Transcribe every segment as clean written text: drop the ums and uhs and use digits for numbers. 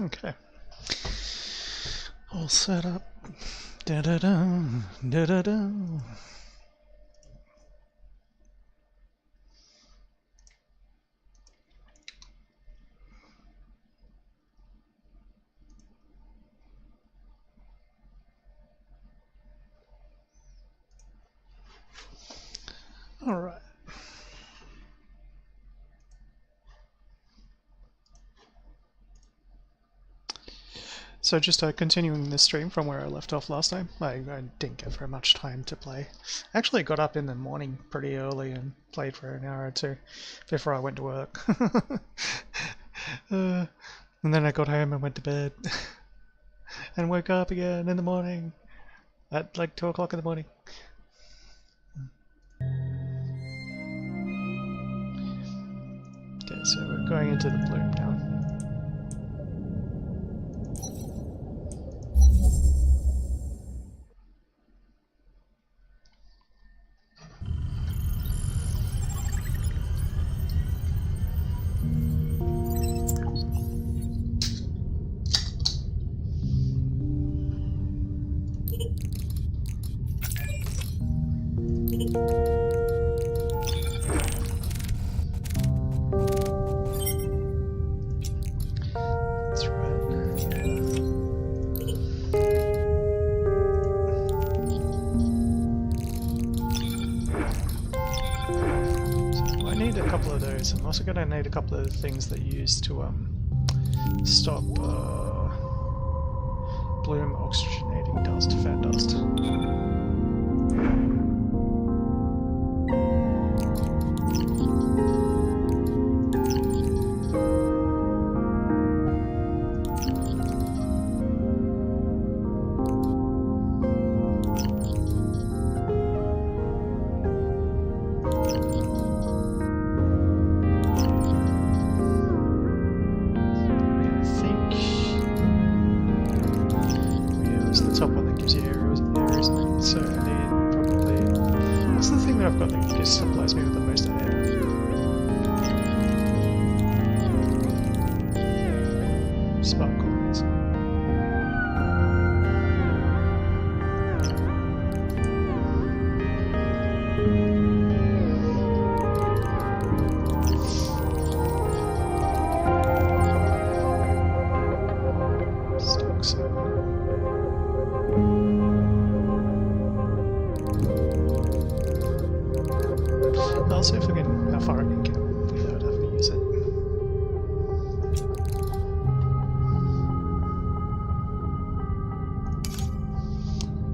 Okay. All set up. Da da da da da da. All right. So just continuing the stream from where I left off last time. I didn't get very much time to play. I actually got up in the morning pretty early and played for an hour or two before I went to work. And then I got home and went to bed. And woke up again in the morning at like 2 o'clock in the morning. Okay, so we're going into the bloom now. I'm also going to need a couple of things that you use to stop bloom oxygenating dust, fan dust. Supplies me with the most air. Spark coins. Stocks. I'll see if I can, how far I can get without having to use it.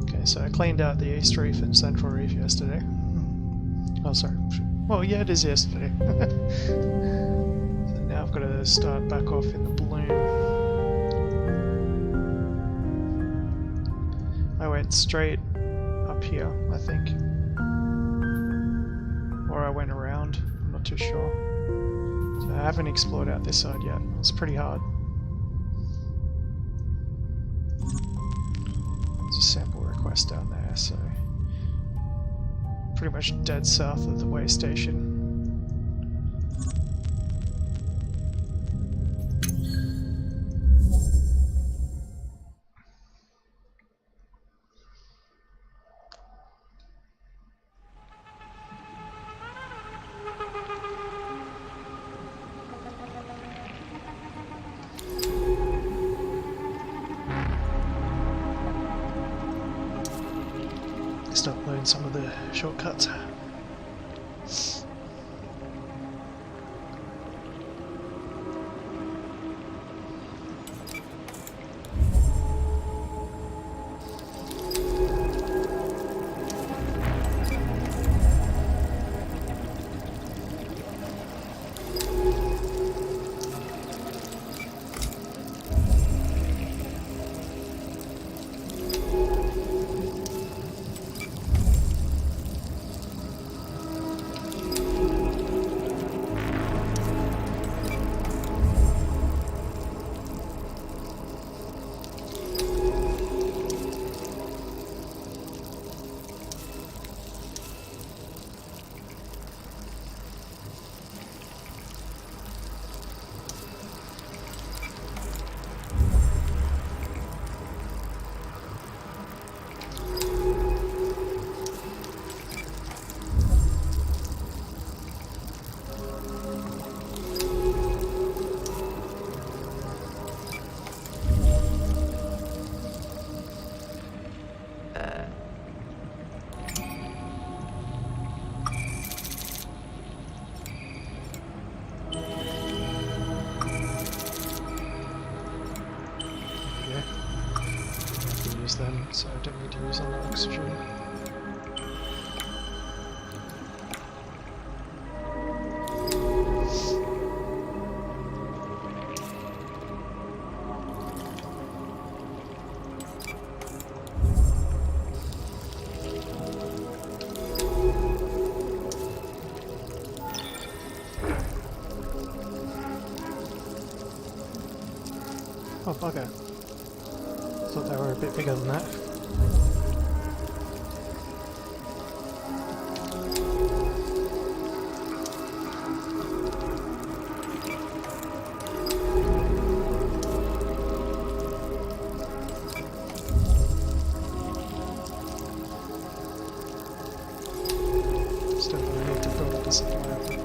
Okay, so I cleaned out the East Reef and Central Reef yesterday. Oh, sorry. Well, yeah, it is yesterday. So now I've got to start back off in the bloom. I went straight up here, I think. Or I went around, I'm not too sure. So I haven't explored out this side yet. It's pretty hard. There's a sample request down there, so pretty much dead south of the way station. Start learning some of the shortcuts. Them, so I don't need to use all the oxygen. Oh, bugger. Thought they were a bit bigger than that. Still gonna need to build up a supply of them.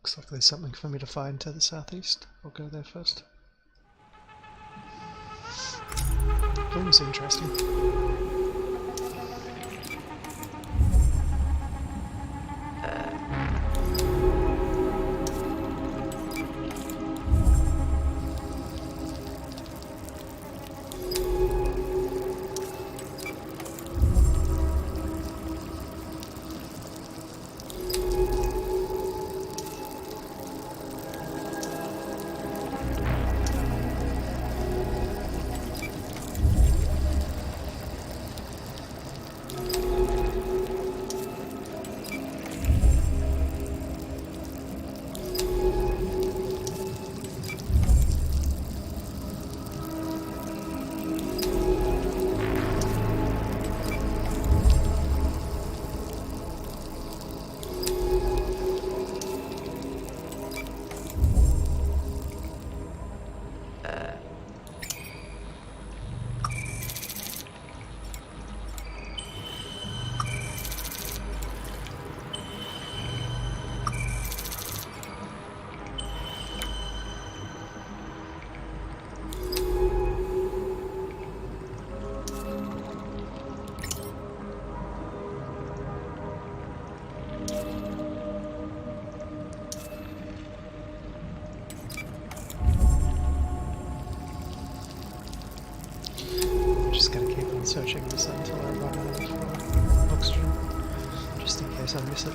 Looks like there's something for me to find to the southeast. I'll go there first. Bloom's interesting. Just gotta keep on searching this until I run out of oxygen, just in case I miss it.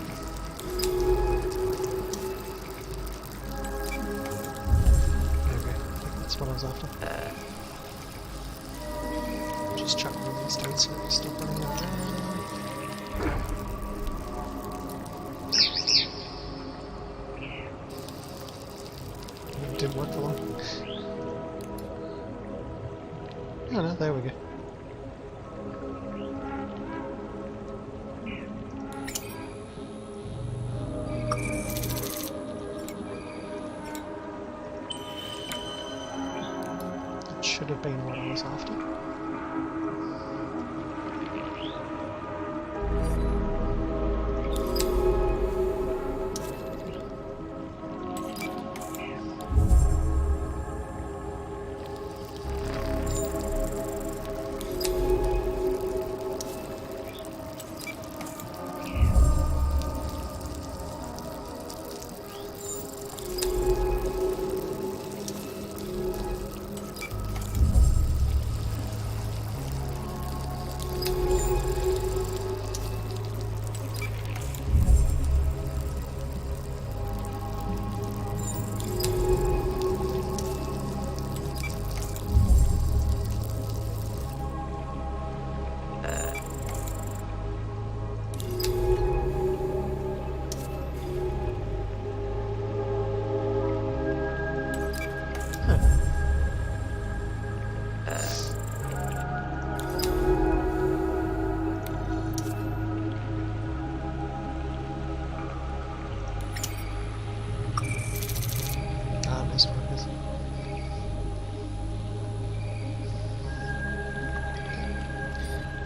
Okay, I think that's what I was after. Just chuck all these dudes so they stop running out. It didn't work for long. Oh no, there we go. That should have been what I was was after.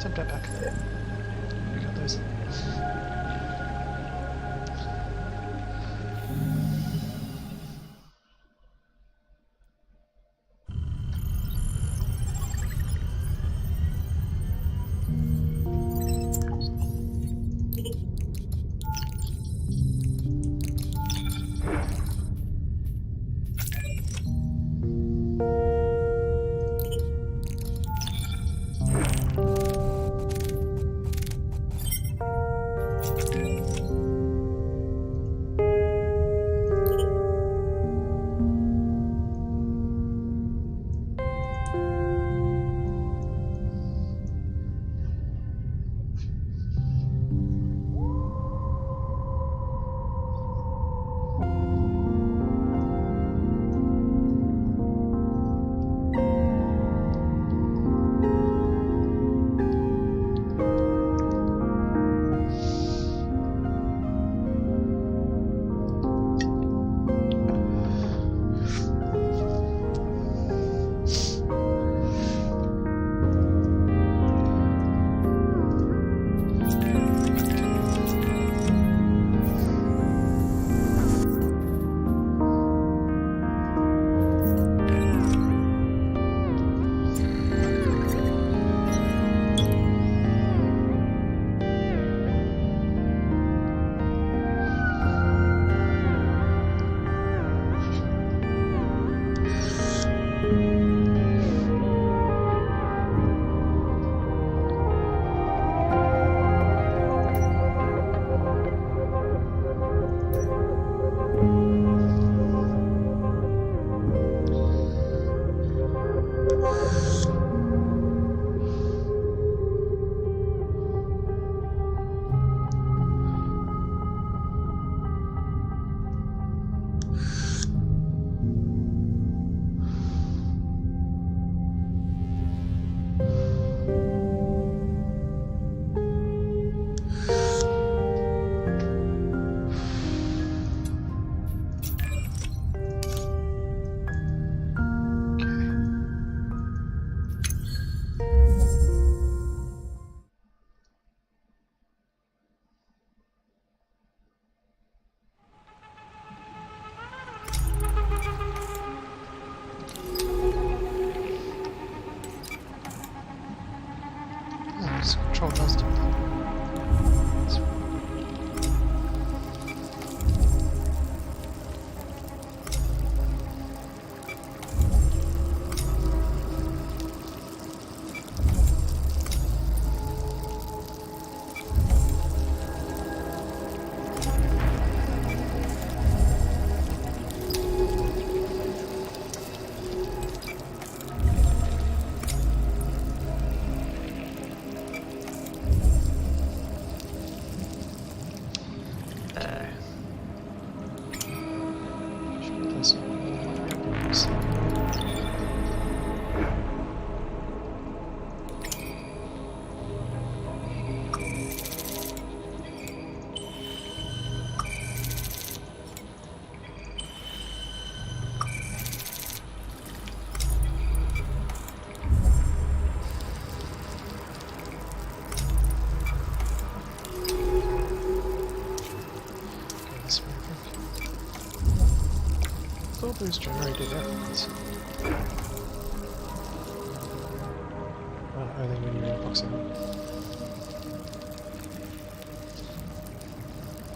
Jump right back. We got those. This control does do that. those generated efforts? Only when you're inboxing them.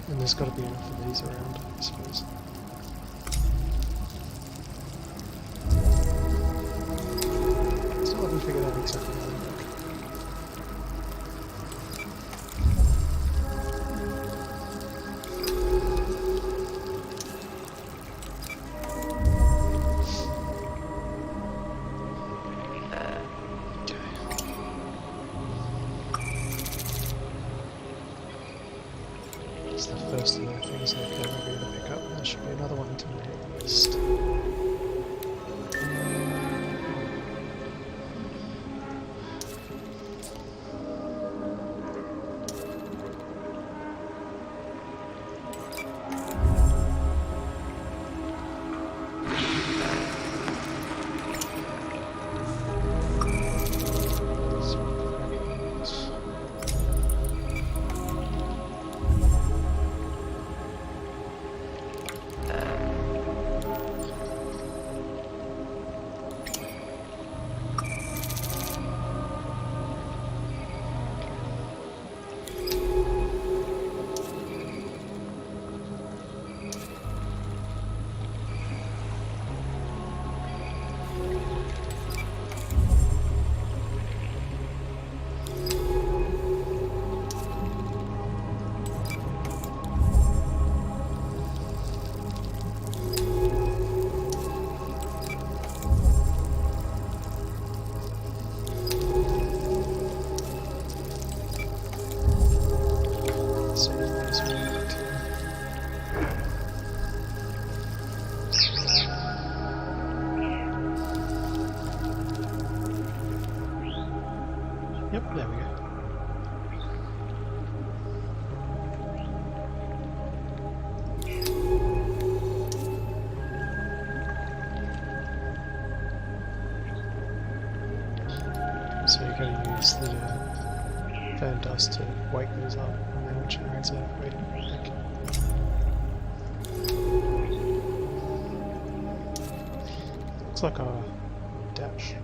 And there's got to be enough of these around, I suppose. Still haven't figured out exactly how they work. It's the first of the things that I'm going to be able to pick up. There should be another one to my list. Yep, there we go. So you're going to use the fan dust to wake those up, and then it generates a waiting link. Looks like a dash there.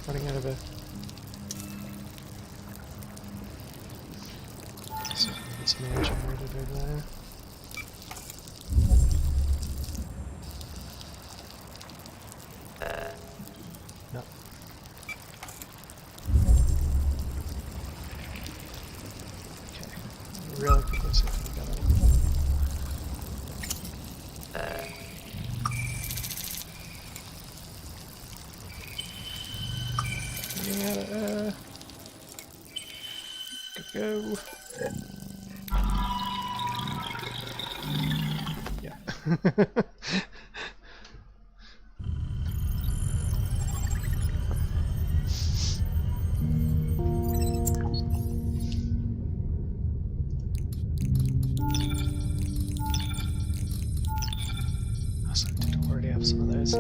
Running out of a... So it's man generated over there. No. Okay. Really quickly see if we can get it. Running out of air. Go. Yeah. I did already have some of those.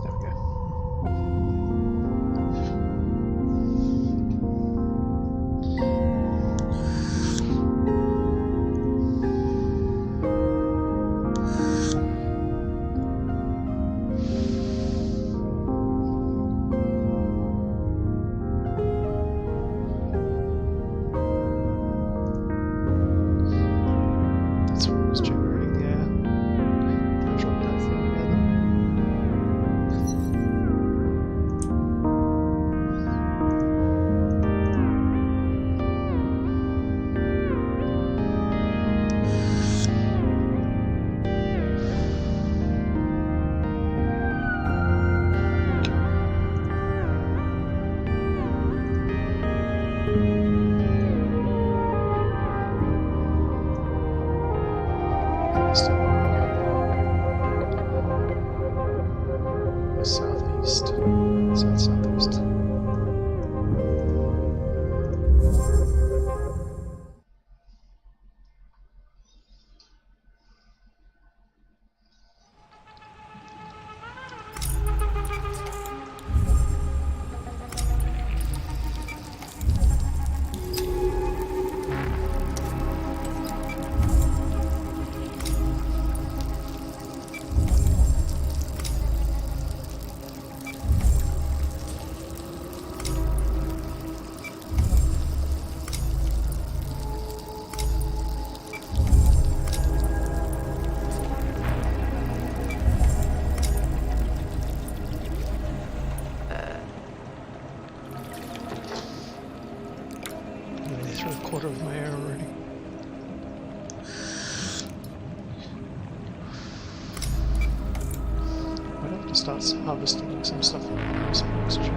There we go. southeast, south-southeast. Through a quarter of my air already. Might have to start harvesting some stuff and some oxygen.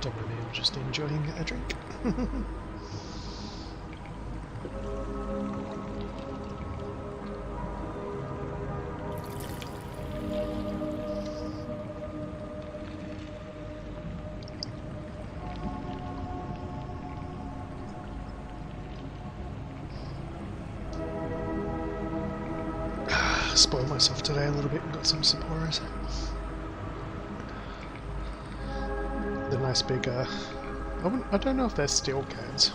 Don't worry, I'm just enjoying a drink. Spoiled myself today a little bit and got some Sapporos. The nice big, I don't know if they're steel cans.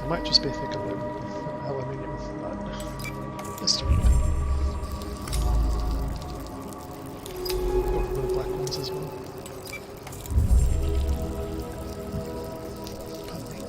They might just be thick aluminium, but they're still good. Got one of the black ones as well. Pardon me.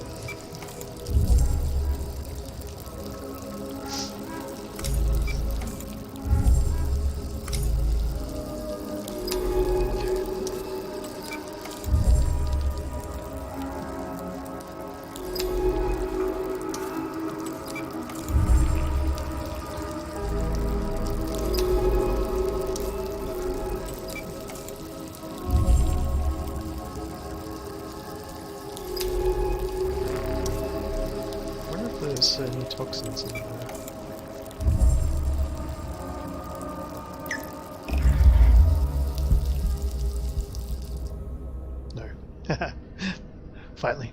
There's any toxins in there. No. Finally.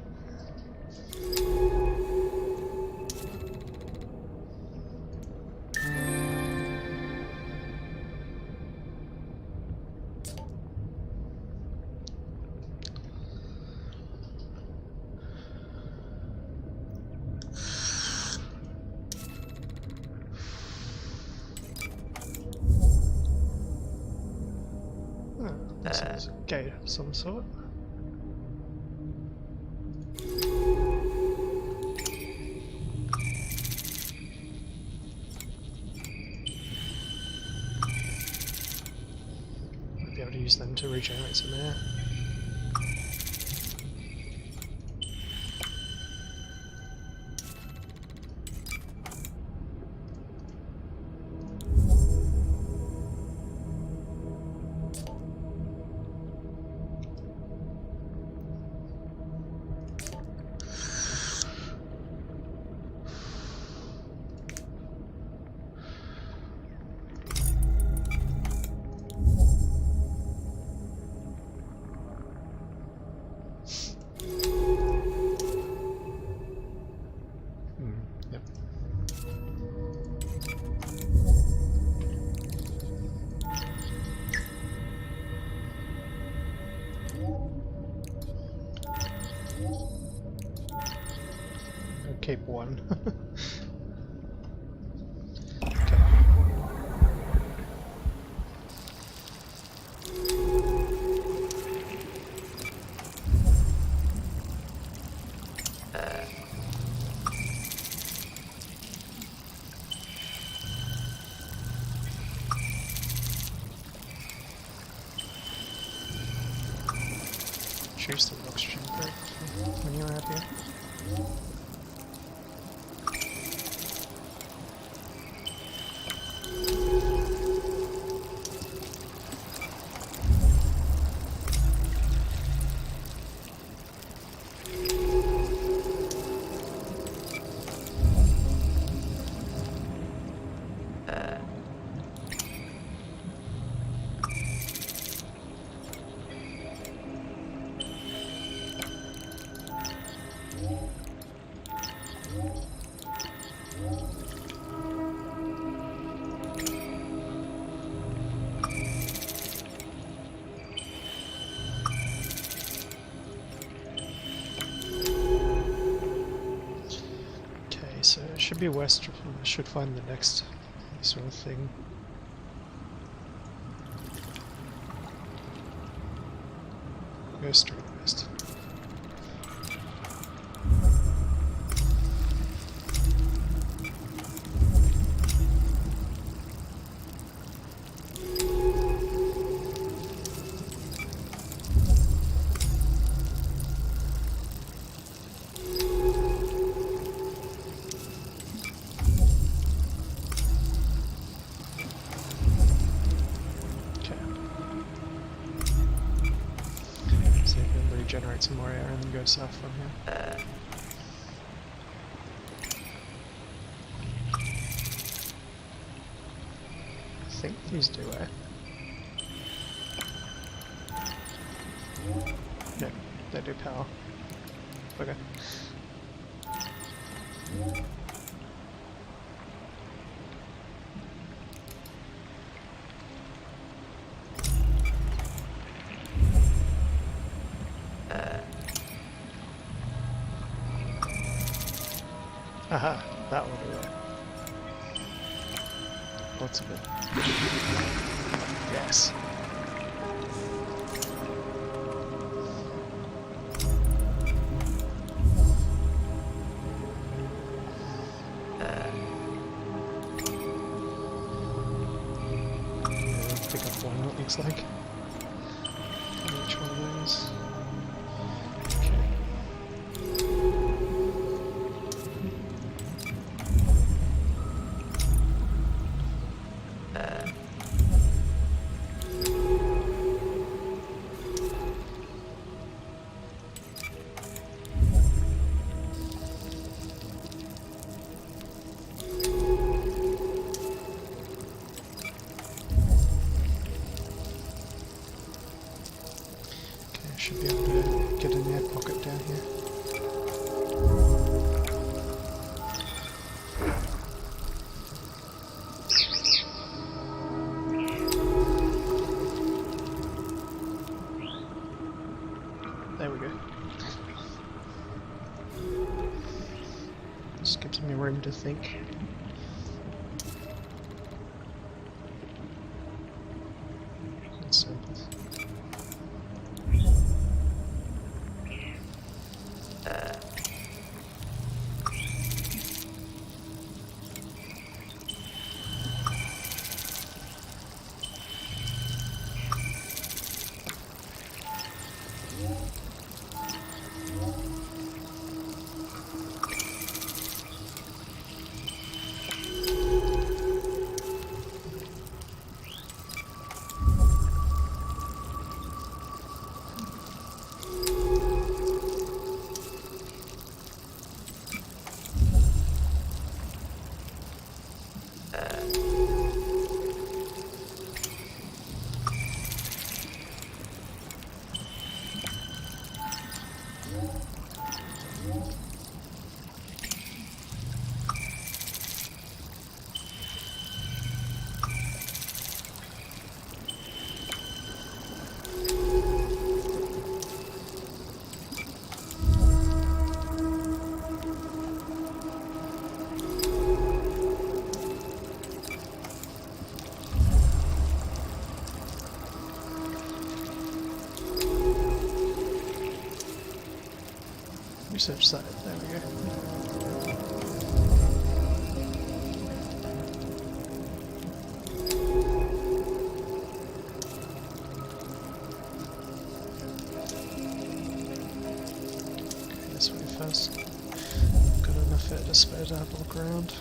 This is a gate of some sort. Might be able to use them to regenerate some air. Yep. I'll keep one. Choose the oxygen group when you're out here. So it should be west. I should find the next sort of thing. Go straight west. Generate some more air and then go south from here. I think these do air. Yeah, they do power. Okay. Aha, that will do it. Lots of it. Yes. Pick up one, it looks like. Which one of those? Should be able to get an air pocket down here. There we go. Just gives me room to think. So, research site, there we go. Okay, this way first. Got enough air to spare to have a look around.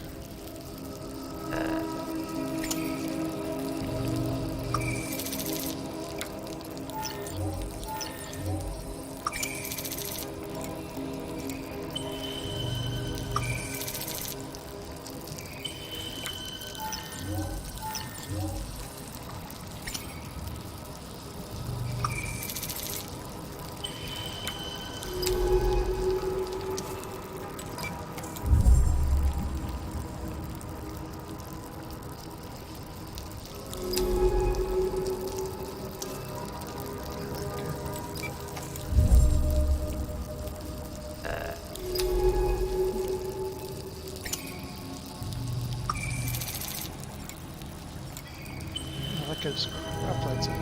because I've played some.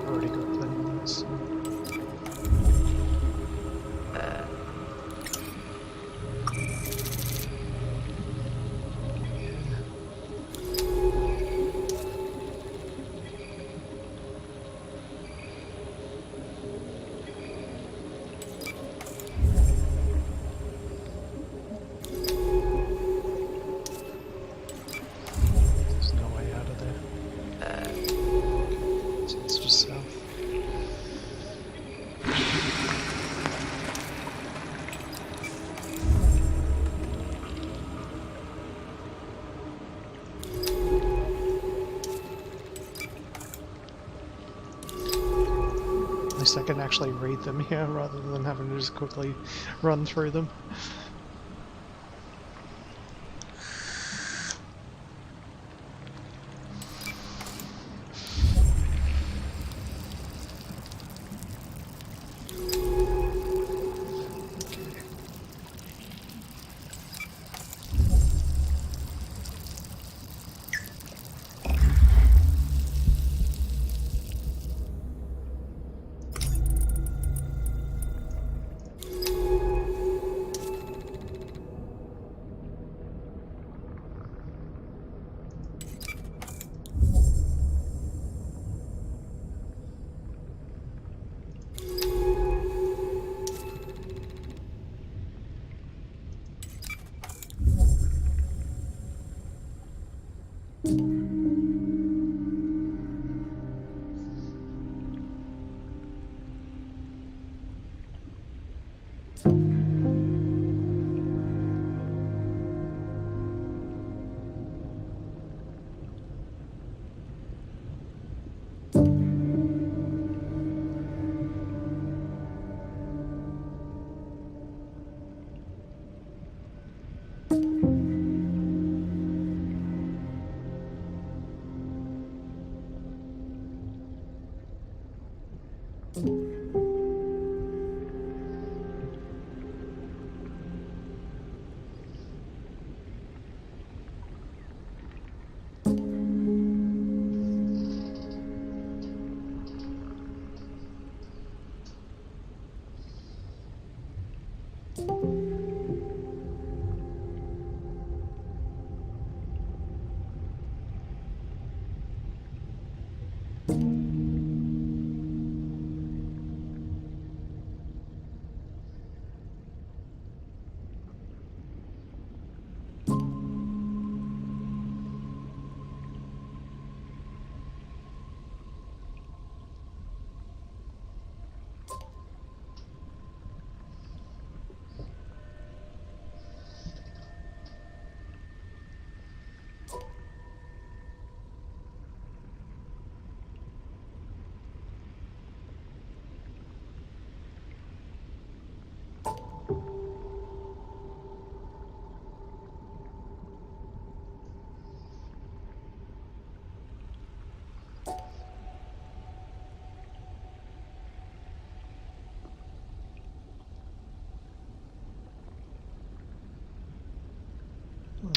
Already got plenty of this. There's no way out of there. So it's just south. At least I can actually read them here rather than having to just quickly run through them.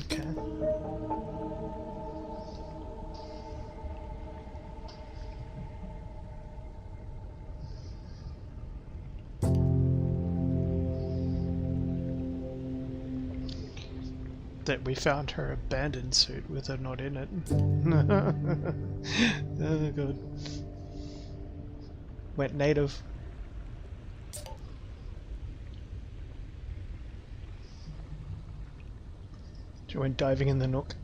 Okay. That we found her abandoned suit with her not in it. Oh god. Went native. She went diving in the nook.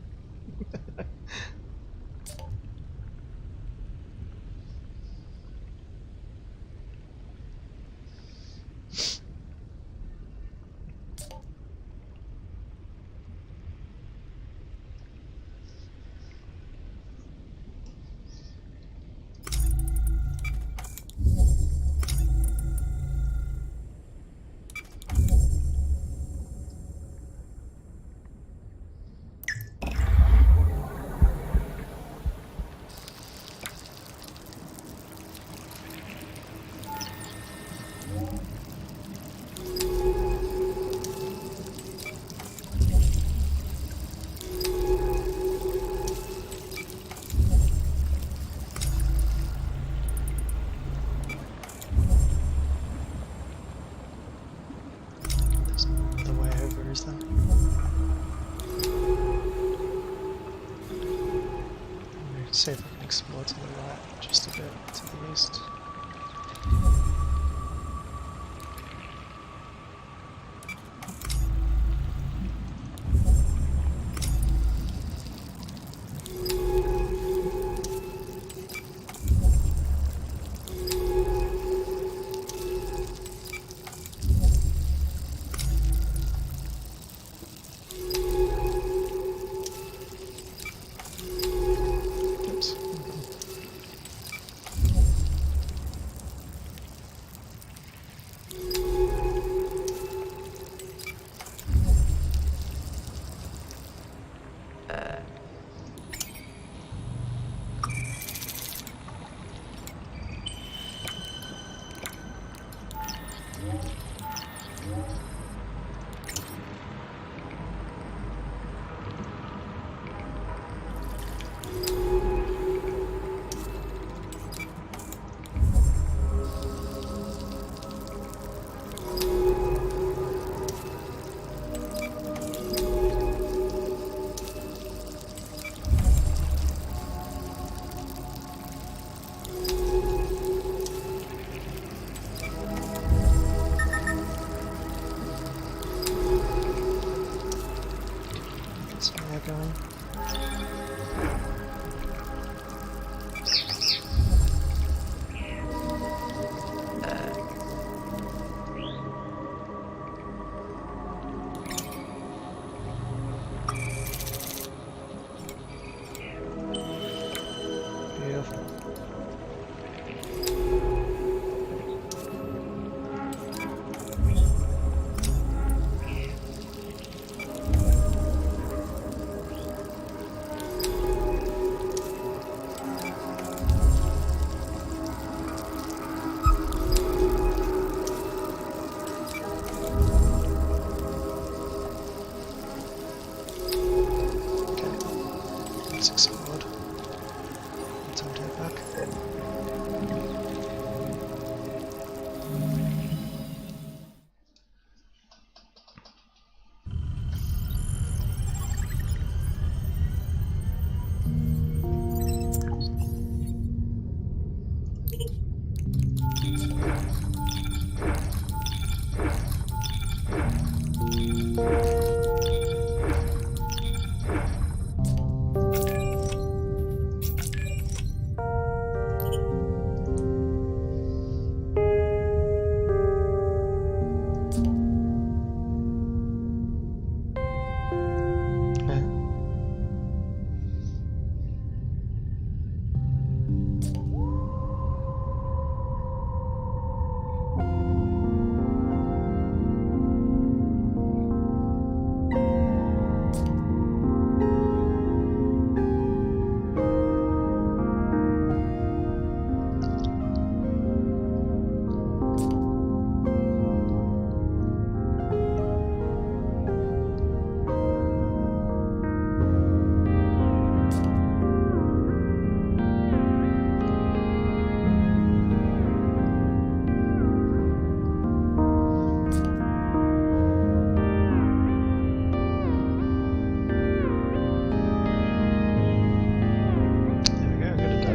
The way over is there? See if I can explore to the right, just a bit to the east. Going. Beautiful. Explored. Let's head back.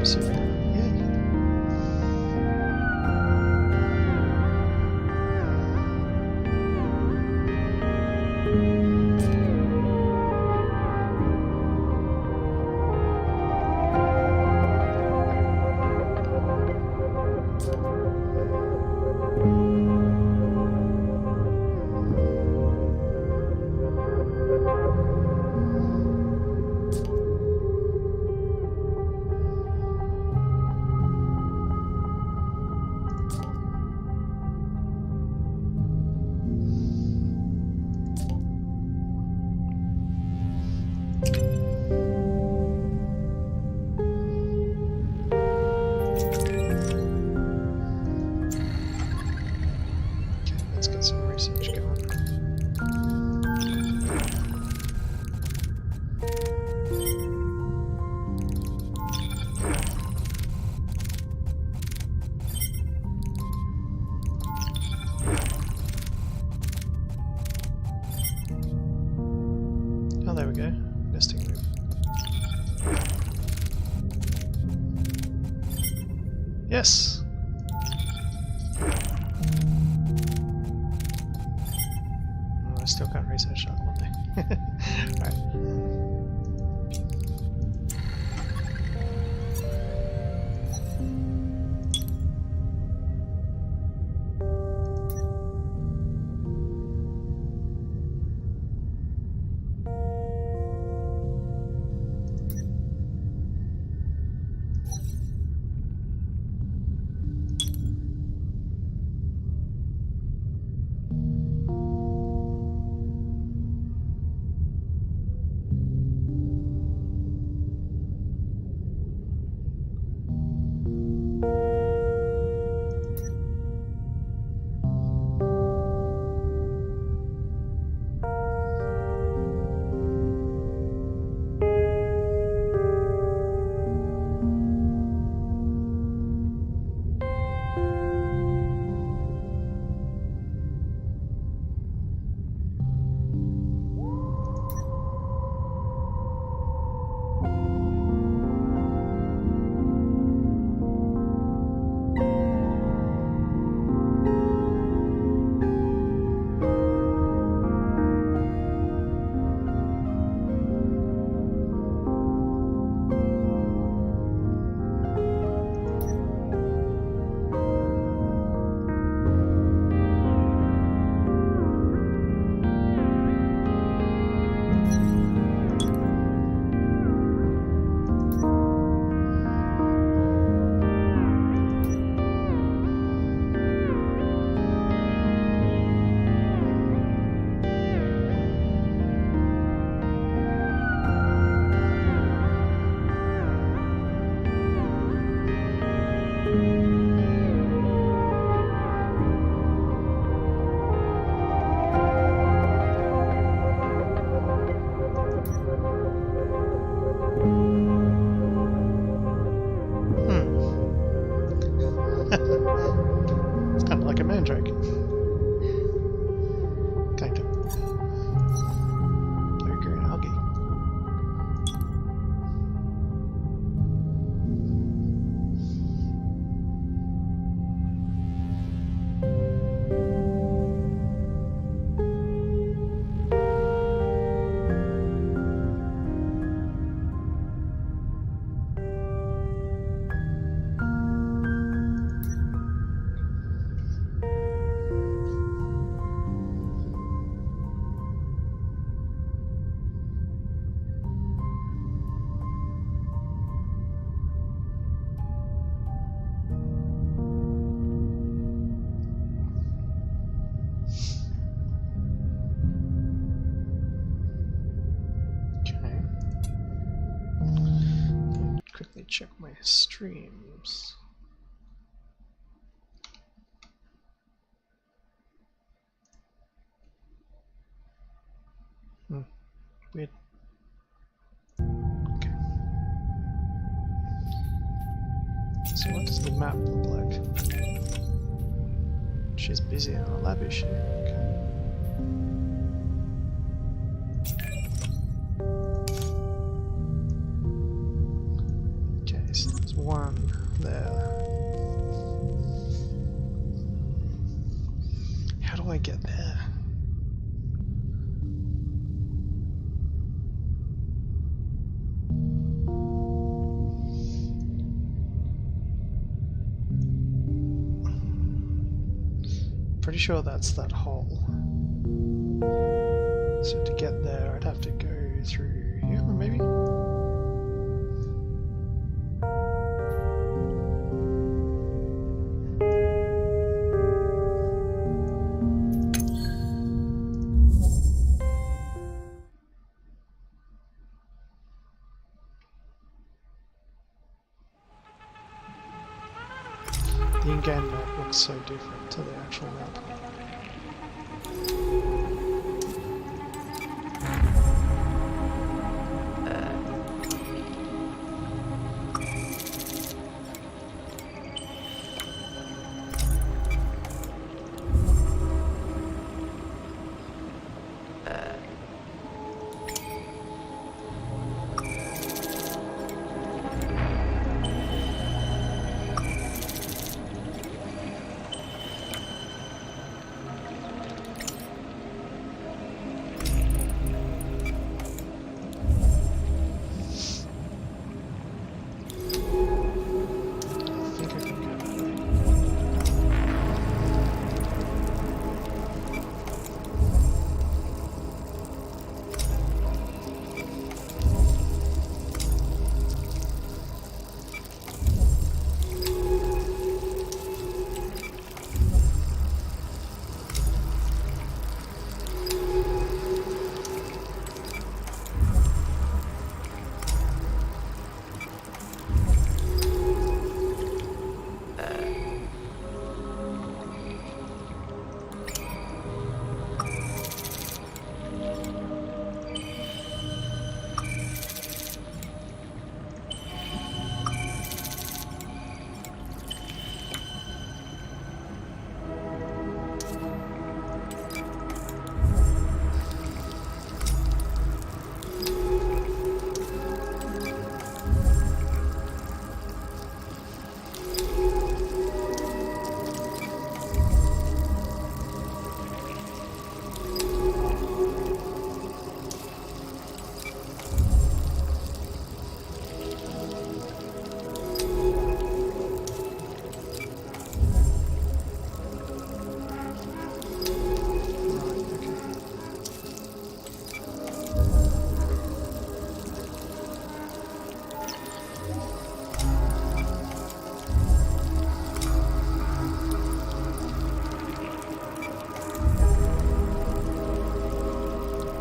super. Yay. Let's get some research going. Oh, there we go. Nesting move. Yes! I still can't research that one day. Right. It's kind of like a mandrake. Kind of. Blue green algae. Quickly check my streams. Weird. Okay. So what does the map look like? She's busy in a lab issue. Okay. Okay, so let's one there. How do I get there? Pretty sure that's that hole. So to get there, I'd have to go through here, maybe? The in-game map looks so different to the actual map.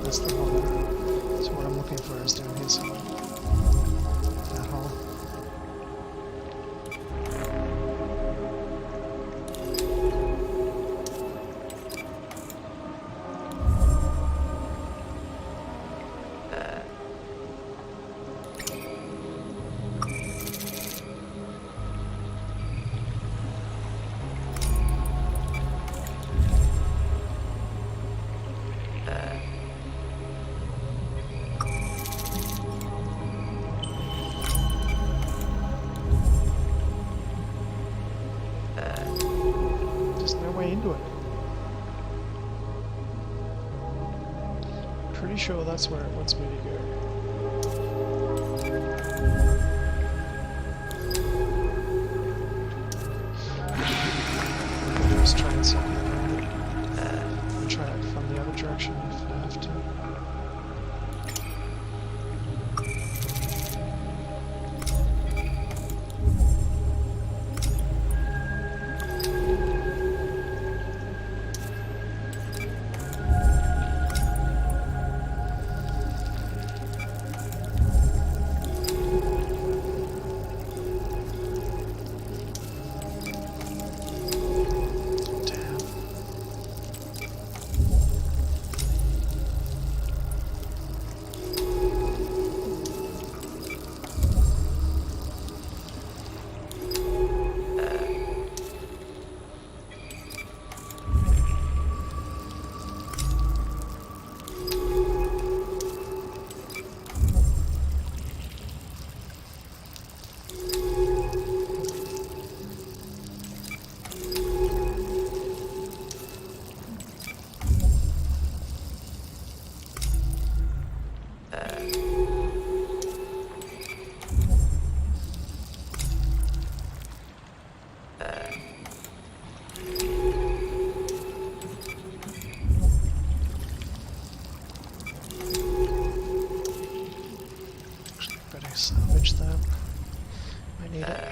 That's the hole. So what I'm looking for is down here somewhere. That hole. Into it. Pretty sure that's where it wants me to go. I'll just try and circle around it and try it from the other direction if I have to. salvage that. I need it.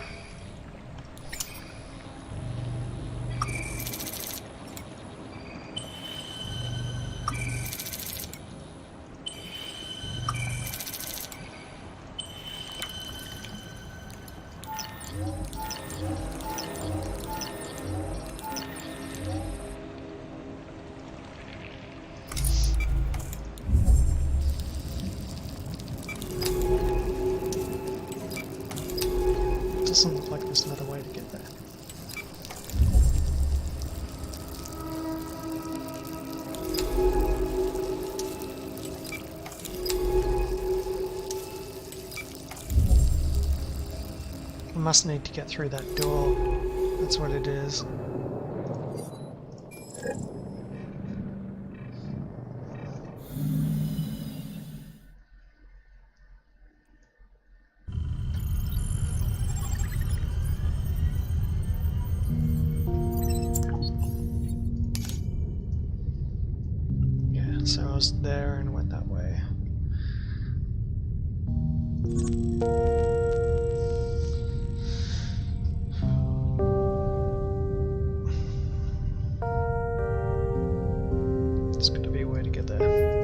Doesn't look like there's another way to get there. I must need to get through that door. That's what it is. So I was there and went that way. There's got to be a way to get there.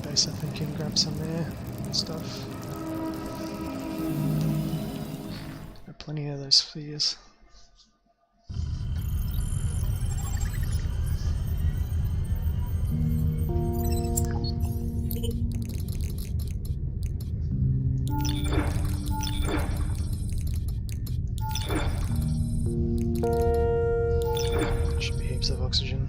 Base, I think, and grab some air and stuff. There are plenty of those spheres. Should be heaps of oxygen.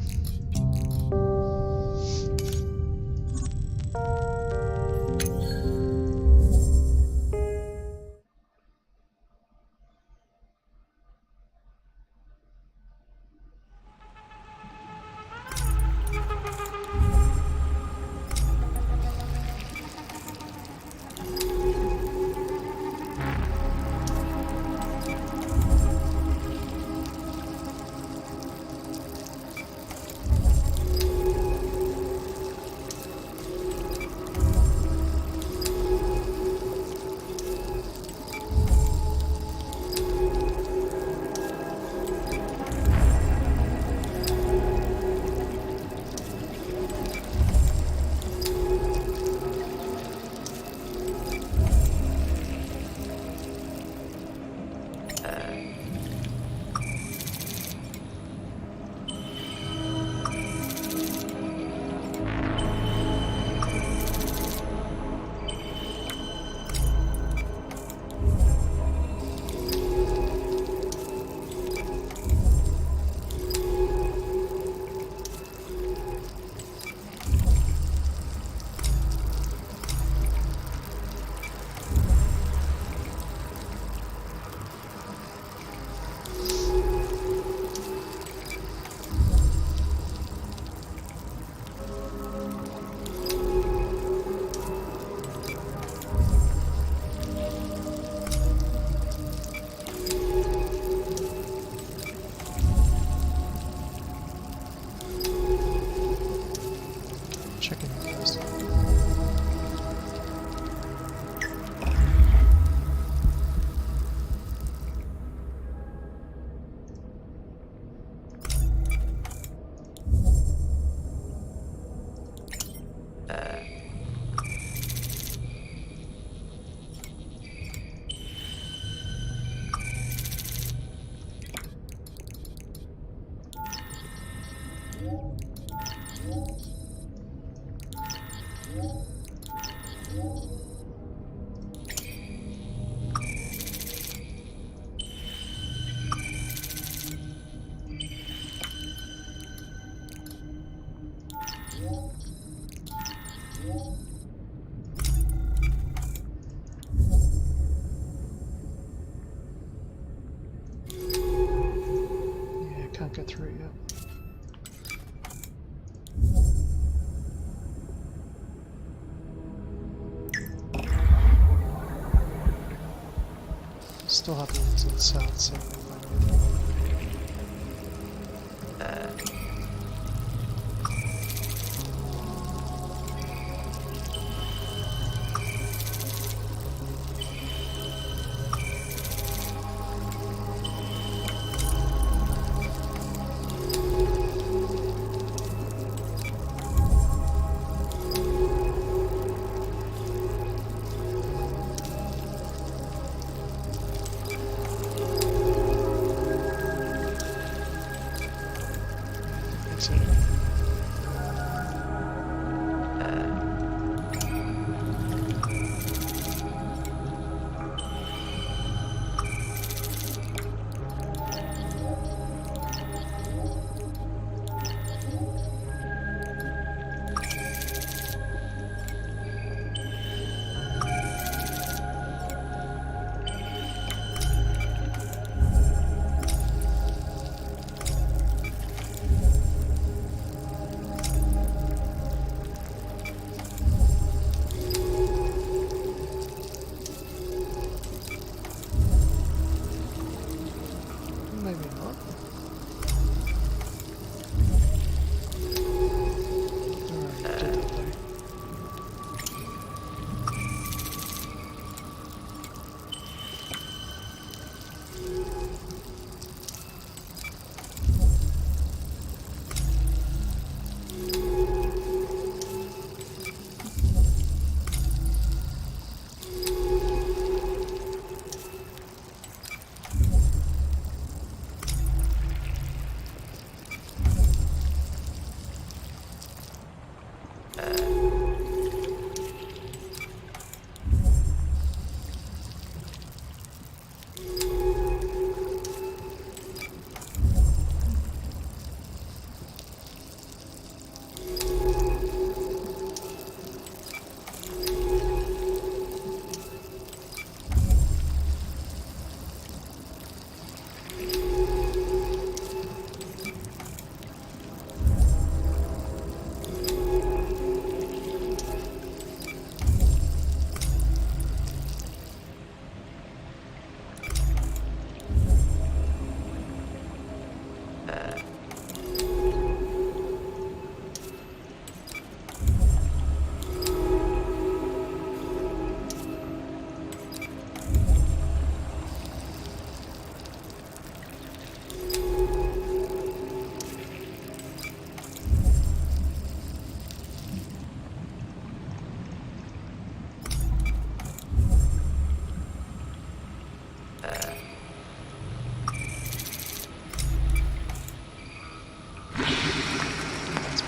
Can't get through yet. Still have to look to the south, so maybe not. Alright, did that though.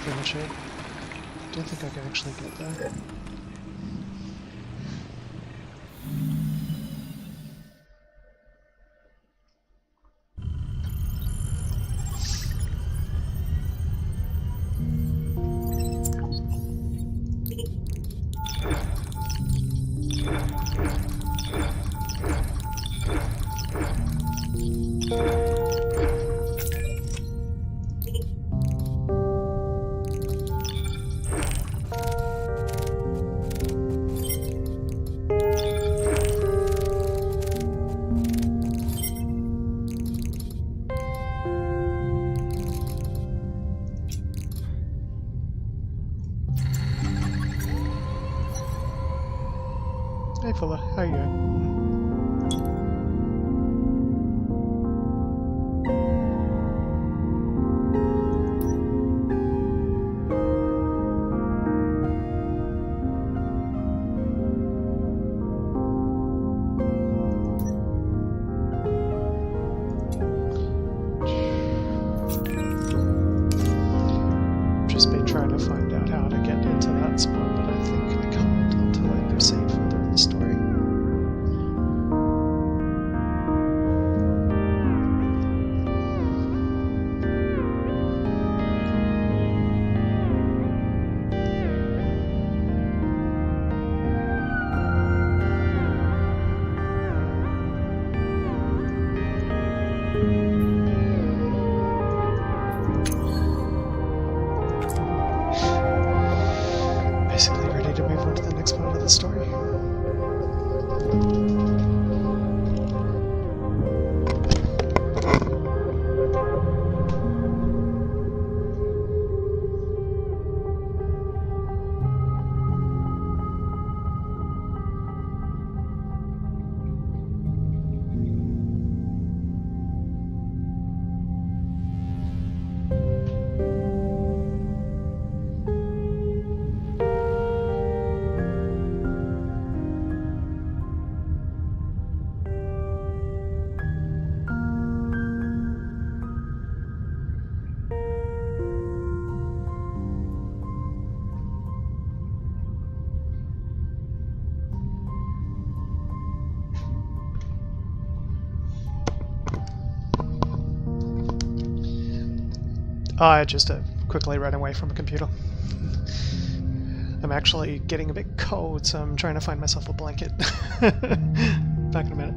Pretty much it. Don't think I can actually get there. Hey fella, how you going? I just quickly ran away from a computer. I'm actually getting a bit cold, so I'm trying to find myself a blanket. Back in a minute.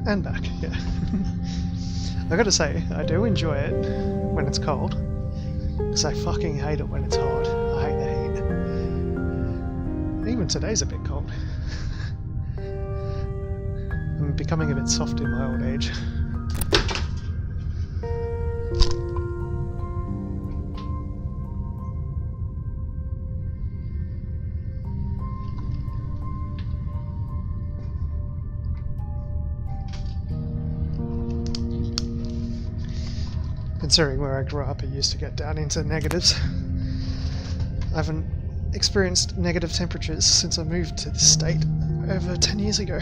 And back, yeah. I gotta say, I do enjoy it when it's cold, because I fucking hate it when it's hot. I hate the heat. Even today's a bit cold. I'm becoming a bit soft in my old age. Considering where I grew up, I used to get down into negatives. I haven't experienced negative temperatures since I moved to the state over 10 years ago.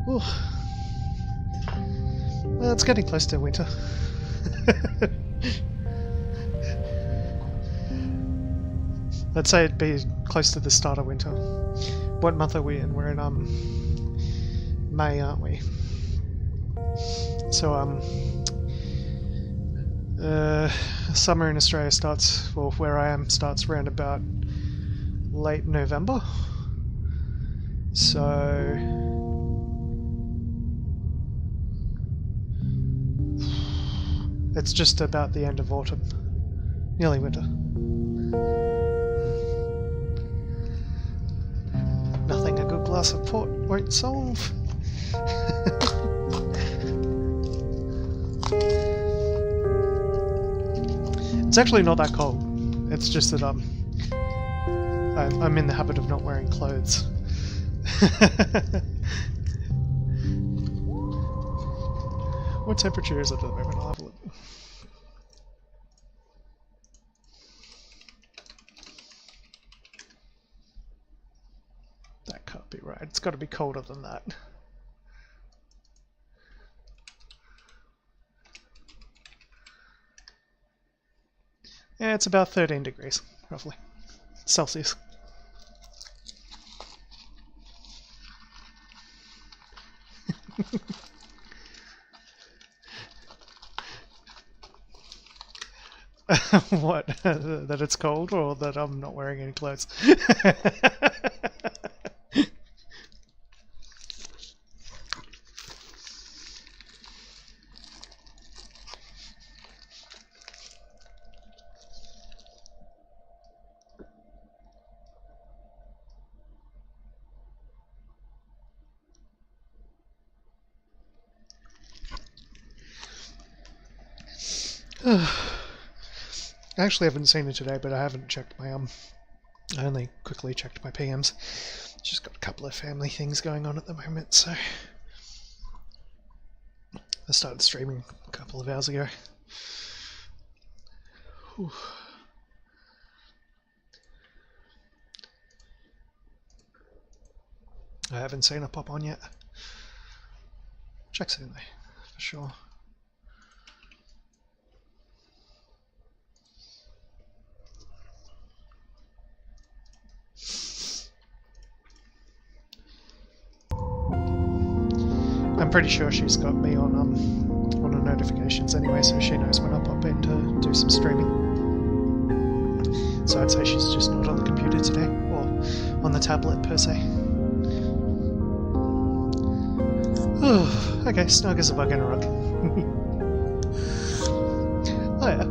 Ooh. Well, it's getting close to winter. I'd say it'd be close to the start of winter. What month are we in? We're in May, aren't we? So summer in Australia starts, well, where I am, starts around about late November. So it's just about the end of autumn, nearly winter. Nothing a good glass of port won't solve. It's actually not that cold. It's just that I'm in the habit of not wearing clothes. What temperature is it at the moment? I'll have a look. That can't be right. It's got to be colder than that. Yeah, it's about 13 degrees, roughly. Celsius. What? That it's cold, or that I'm not wearing any clothes? I actually haven't seen it today, but I haven't checked my I only quickly checked my PMs. Just got a couple of family things going on at the moment, so I started streaming a couple of hours ago. Whew. I haven't seen it pop on yet. Check soon though, for sure. I'm pretty sure she's got me on her notifications anyway, so she knows when I pop in to do some streaming. So I'd say she's just not on the computer today, or on the tablet per se. Oh, okay, snug as a bug in a rug. Oh yeah.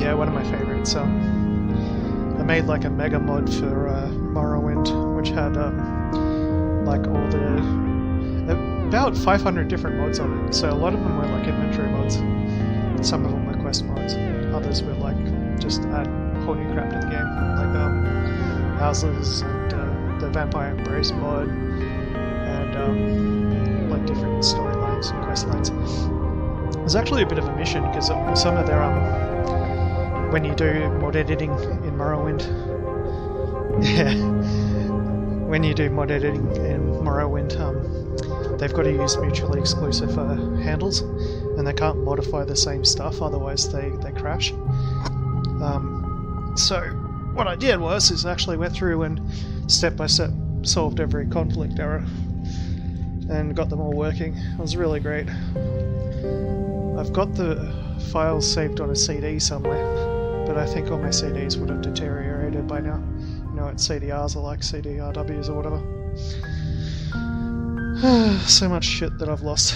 Yeah, one of my favourites. I made like a mega mod for Morrowind, which had like all the about 500 different mods on it. So a lot of them were like inventory mods. Some of them were quest mods. Others were like just add whole new crap to the game, like houses and the Vampire Embrace mod, and like different storylines and quest lines. It was actually a bit of a mission because some of their when you do mod editing in Morrowind, yeah, when you do mod editing in Morrowind, they've got to use mutually exclusive handles, and they can't modify the same stuff, otherwise they crash. So what I did is actually went through and step by step solved every conflict error and got them all working. It was really great. I've got the files saved on a CD somewhere, but I think all my CDs would have deteriorated by now. You know what CDRs are like, CDRWs or whatever. So much shit that I've lost.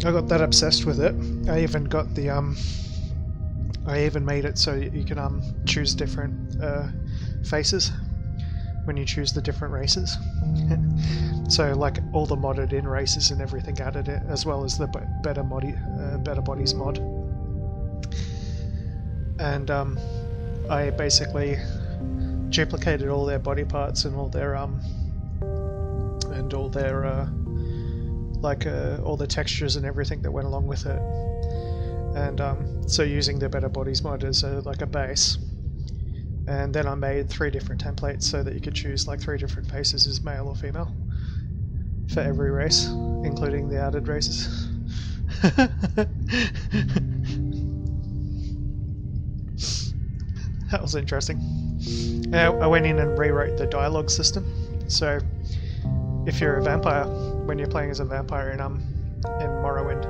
I got that obsessed with it. I even got the I even made it so you can choose different faces when you choose the different races. So like all the modded in races and everything added it, as well as the Better Bodies mod. And I basically duplicated all their body parts and all their all the textures and everything that went along with it. And so using the Better Bodies mod as like a base, and then I made 3 different templates so that you could choose like 3 different faces as male or female for every race, including the added races. That was interesting. I went in and rewrote the dialogue system. So if you're a vampire, when you're playing as a vampire in Morrowind,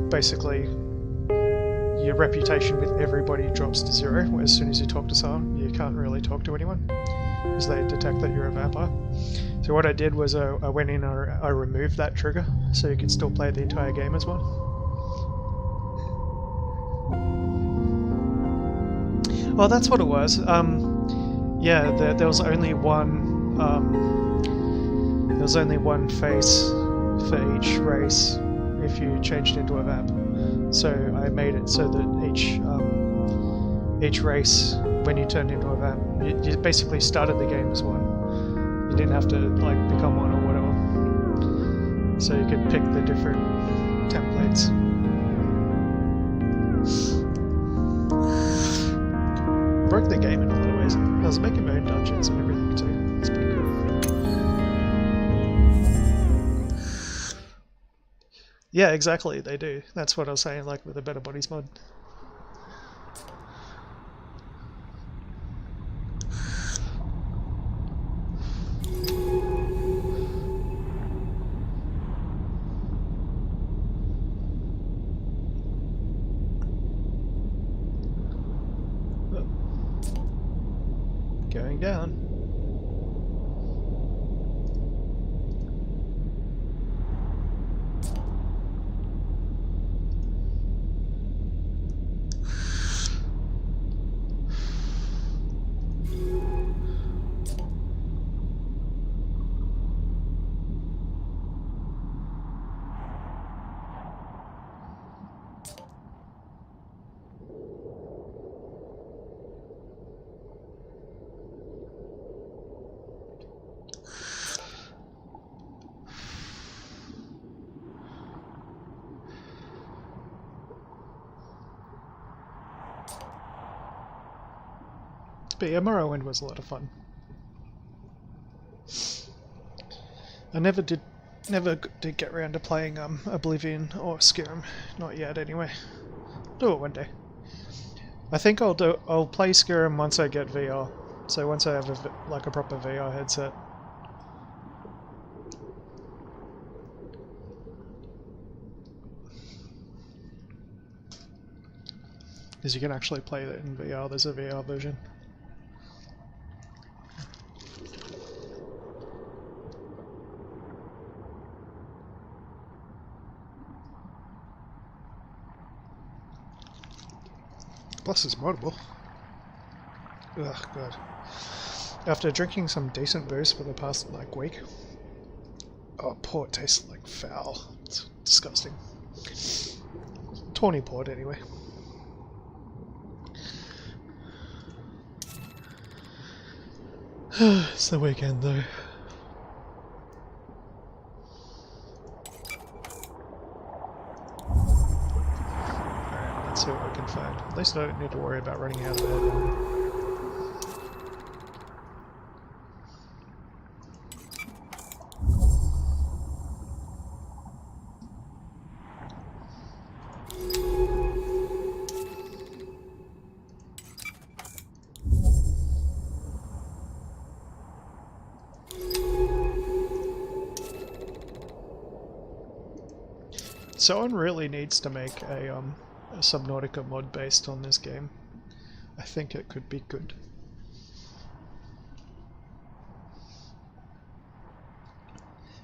basically your reputation with everybody drops to 0 as soon as you talk to someone. You can't really talk to anyone because they detect that you're a vampire. So what I did was I went in and I removed that trigger so you could still play the entire game as one. Well, that's what it was. Yeah, there was only one face for each race if you changed into a vamp. So I made it so that each race, when you turned into a vamp, you basically started the game as one. You didn't have to like become one or whatever. So you could pick the different templates. Broke the game in a lot of ways. I was making my own dungeons and everything too. It's pretty cool. Yeah, exactly, they do. That's what I was saying, like with a Better Bodies mod. Going down. But yeah, Morrowind was a lot of fun. I never did get around to playing Oblivion or Skyrim, not yet anyway. Do it one day. I think I'll play Skyrim once I get VR. So once I have a proper VR headset. Because you can actually play it in VR. There's a VR version. Plus it's moddable. Ugh, God. After drinking some decent booze for the past, week. Oh, port tastes like foul. It's disgusting. Tawny port, anyway. It's the weekend, though. Alright, let's see what we can find. At least I don't need to worry about running out of bed. Someone really needs to make a Subnautica mod based on this game. I think it could be good.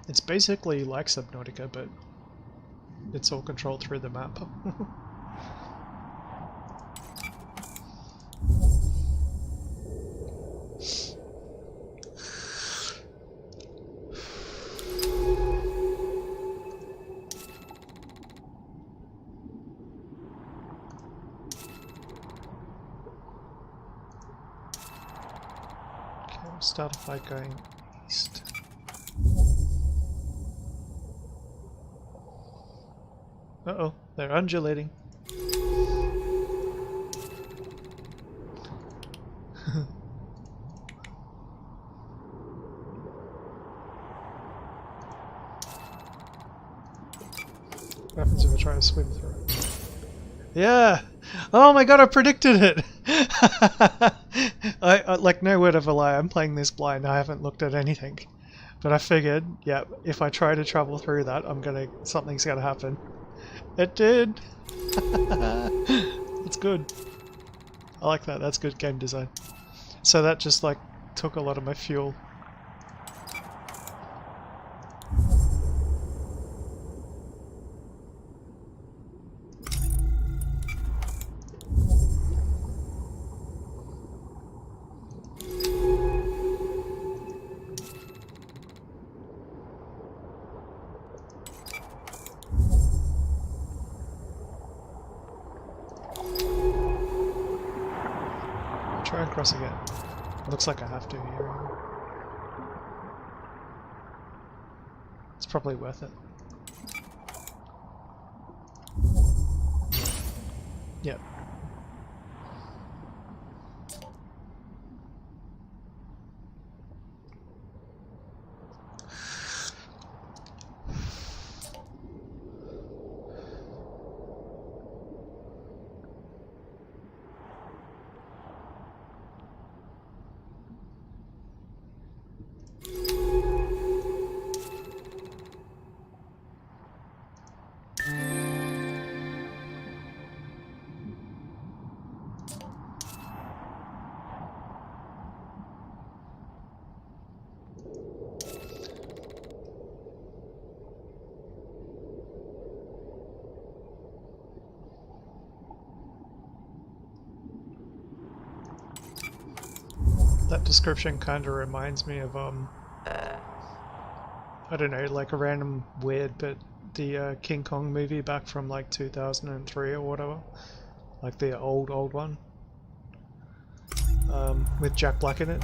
It's basically like Subnautica, but it's all controlled through the map. Start a fight going east. Uh-oh, they're undulating. What happens if I try to swim through it? Yeah! Oh my god, I predicted it! I like, no word of a lie, I'm playing this blind, I haven't looked at anything. But I figured, yeah, if I try to travel through that, something's gonna happen. It did! That's good. I like that, that's good game design. So that just, took a lot of my fuel. Try and cross again. Looks like I have to here. It's probably worth it. Yep. That description kind of reminds me of I don't know, like a random weird, but the King Kong movie back from like 2003 or whatever, like the old one, with Jack Black in it,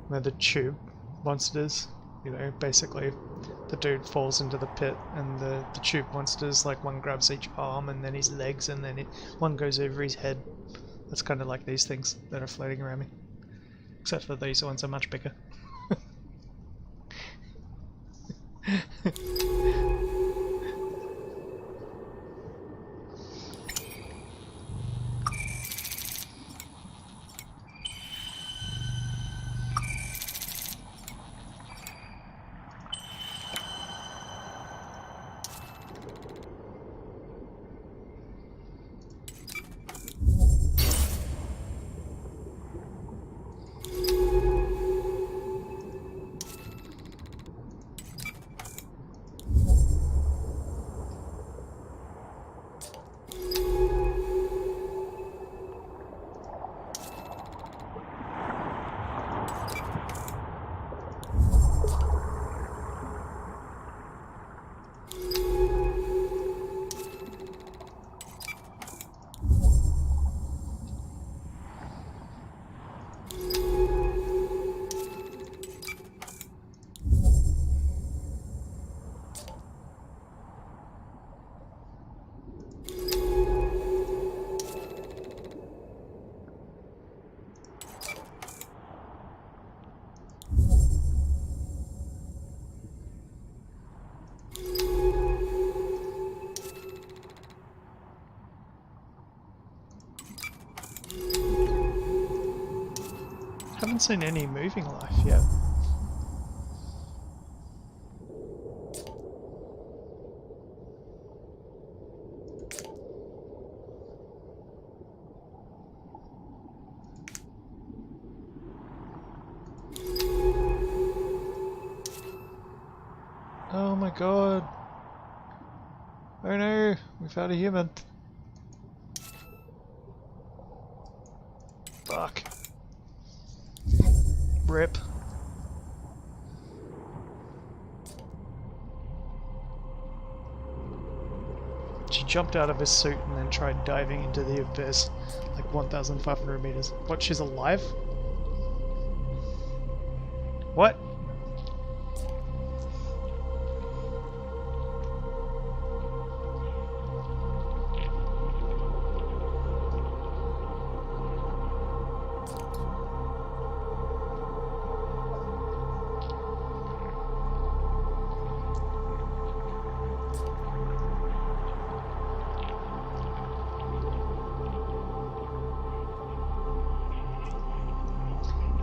where the tube monsters, you know, basically the dude falls into the pit and the tube monsters, like one grabs each arm and then his legs and then one goes over his head. That's kind of like these things that are floating around me, except for these ones are much bigger. Haven't seen any moving life yet. Oh my god. Oh no, we found a human. Fuck. Rip. She jumped out of his suit and then tried diving into the abyss, like 1,500 meters. What, she's alive? What?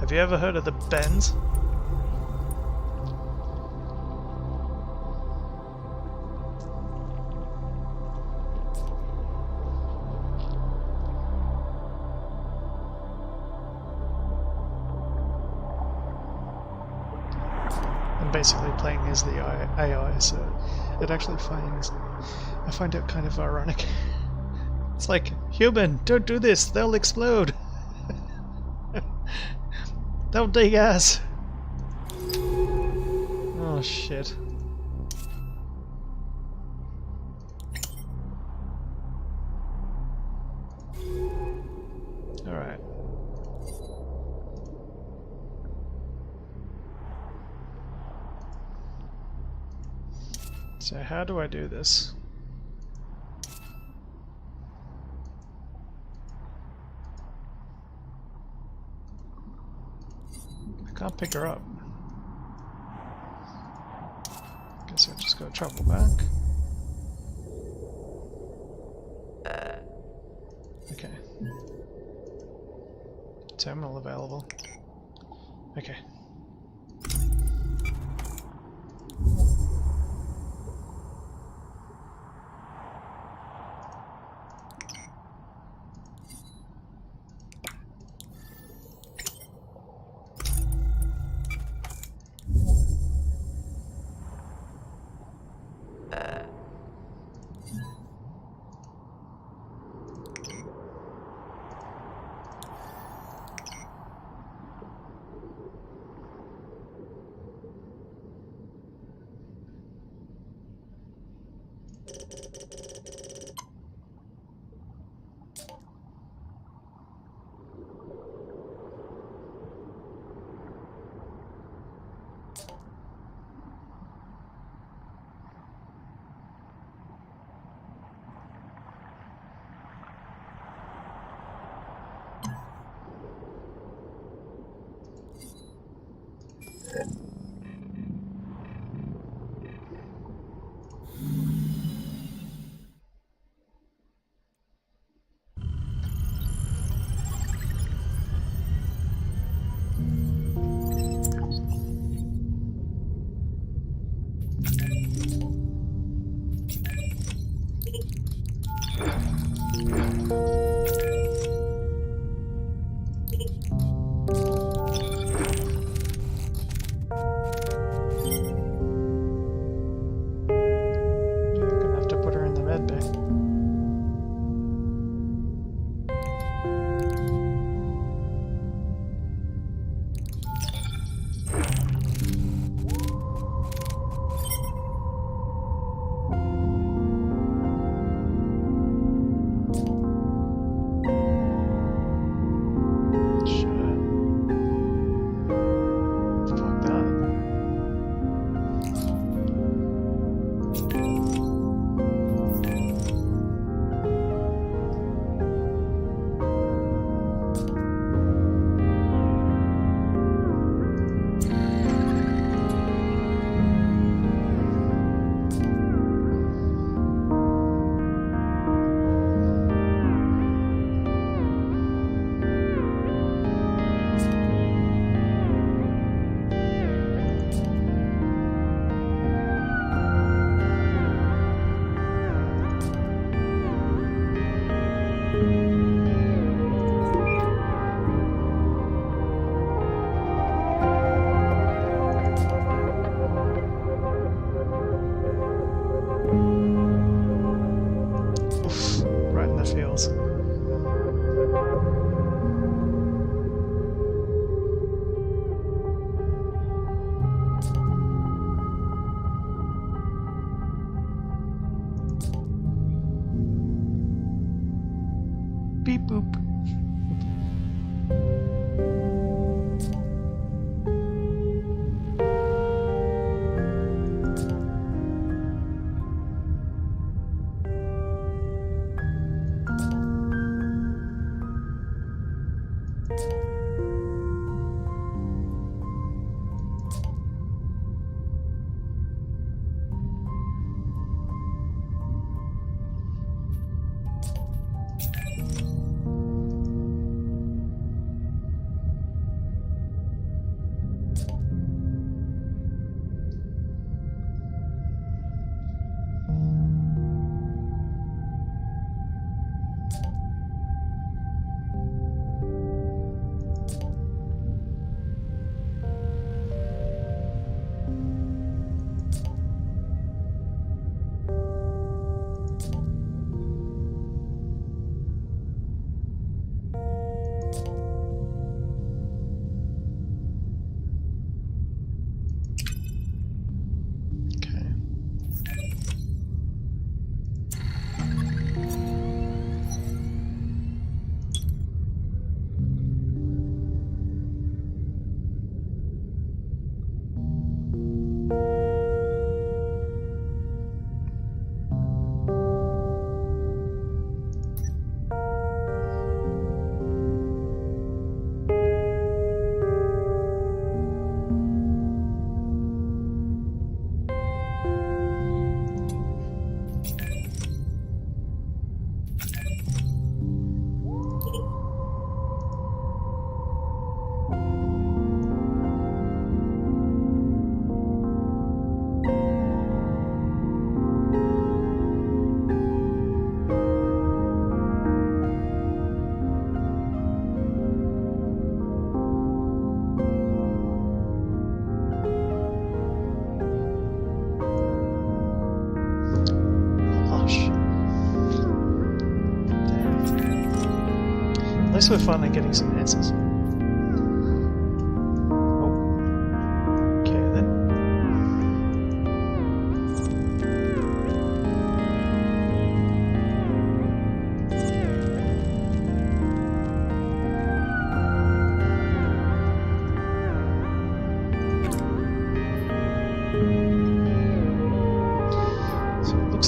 Have you ever heard of the Bends? I'm basically playing as the AI, so it actually I find it kind of ironic. It's like, human, don't do this, they'll explode. Don't dig ass! Oh shit. Alright. So how do I do this? Can't pick her up. Guess I just gotta travel back. Okay. Terminal available. Okay. Gonna have to put her in the med bay. Beep boop. At least we're finally getting some answers. Oh. Okay then.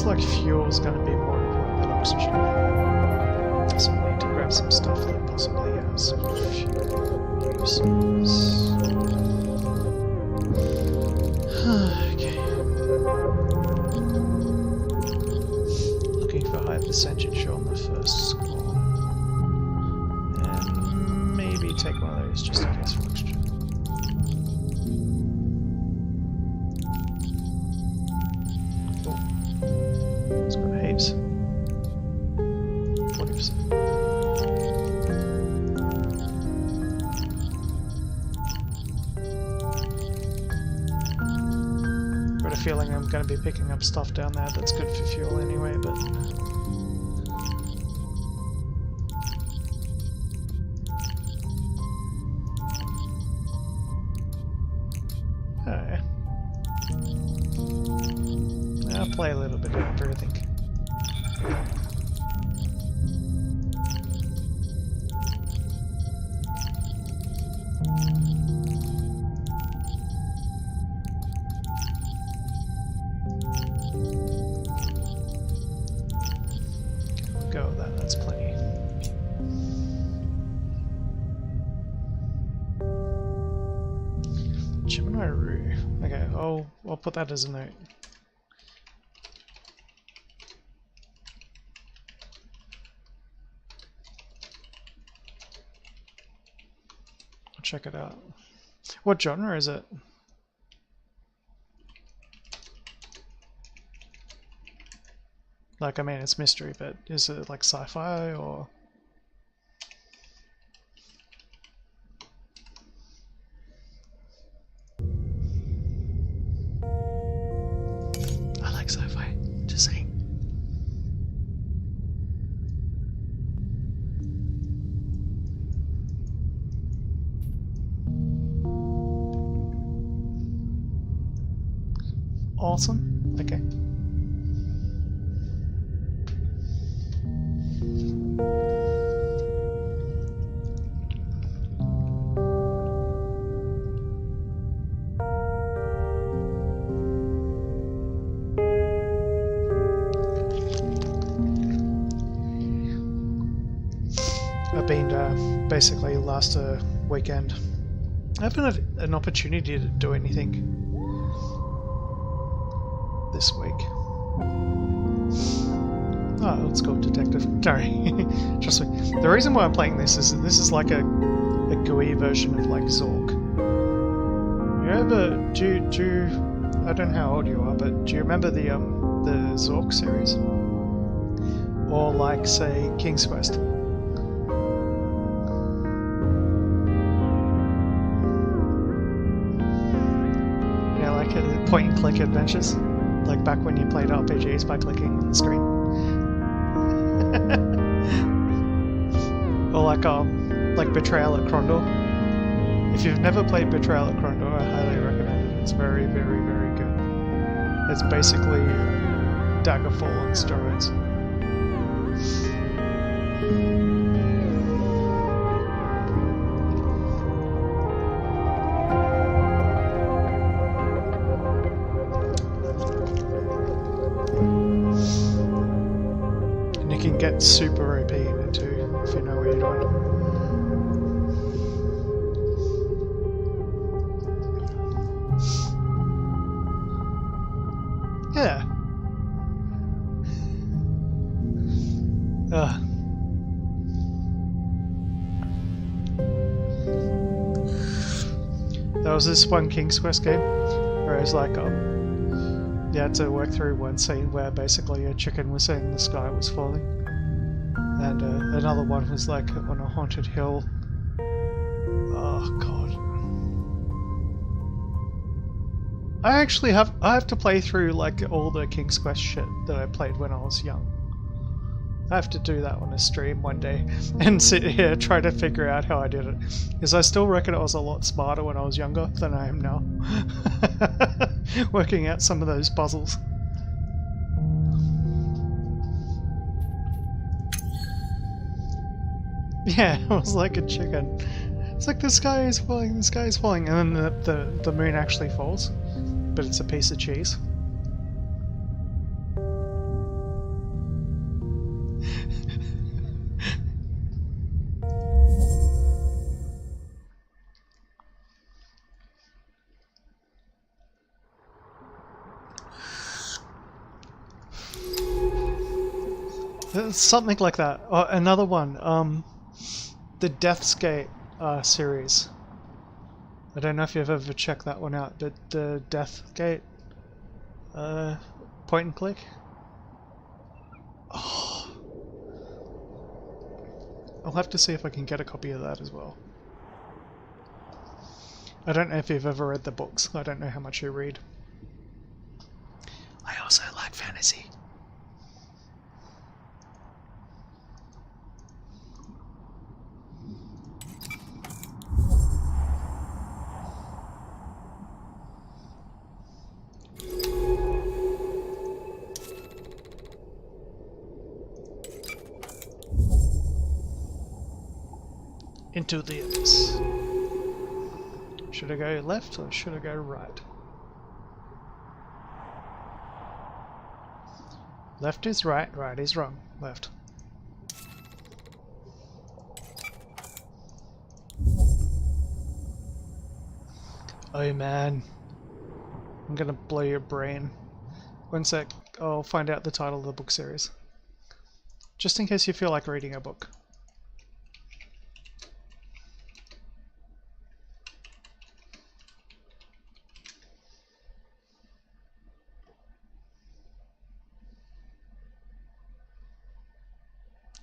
looks like fuel's going to be more important than oxygen. So I need to grab some stuff that possibly has fuel uses. Okay. Looking for high percentage on the first score. And maybe take one of those just in case for oxygen. Oh, it's got heaps. 40%. Got a feeling I'm going to be picking up stuff down there that's good for fuel anyway, but... Oh yeah. I'll play a little bit of everything. Go with that, that's plenty. Gemini Rue. Okay, I'll put that as a note. I'll check it out. What genre is it? Like, I mean, it's mystery, but is it like sci-fi or? I like sci-fi, just saying. Awesome, okay. I've been basically last weekend. I haven't had an opportunity to do anything this week. Oh, let's go detective. Sorry. Trust me. The reason why I'm playing this is that this is like a GUI version of like Zork. You ever do I don't know how old you are, but do you remember the Zork series? Or like say King's Quest? Point and click adventures, like back when you played RPGs by clicking on the screen. Or like Betrayal at Krondor. If you've never played Betrayal at Krondor, I highly recommend it. It's very, very, very good. It's basically Daggerfall on steroids. Get super OP in it too, if you know what you're doing. Yeah. There was this one King's Quest game where it was like you had to work through one scene where basically a chicken was saying the sky was falling. And another one was like on a haunted hill. Oh god. I have to play through like all the King's Quest shit that I played when I was young. I have to do that on a stream one day and sit here try to figure out how I did it. Because I still reckon I was a lot smarter when I was younger than I am now. Working out some of those puzzles. Yeah, it was like a chicken. It's like the sky is falling, the sky is falling, and then the moon actually falls, but it's a piece of cheese. Something like that. Oh, another one. The Death's Gate series. I don't know if you've ever checked that one out, but the Death's Gate point and click. Oh. I'll have to see if I can get a copy of that as well. I don't know if you've ever read the books. I don't know how much you read. I also like fantasy. Into the abyss. Should I go left or should I go right? Left is right, right is wrong. Left. Oh man. I'm gonna blow your brain. One sec, I'll find out the title of the book series. Just in case you feel like reading a book.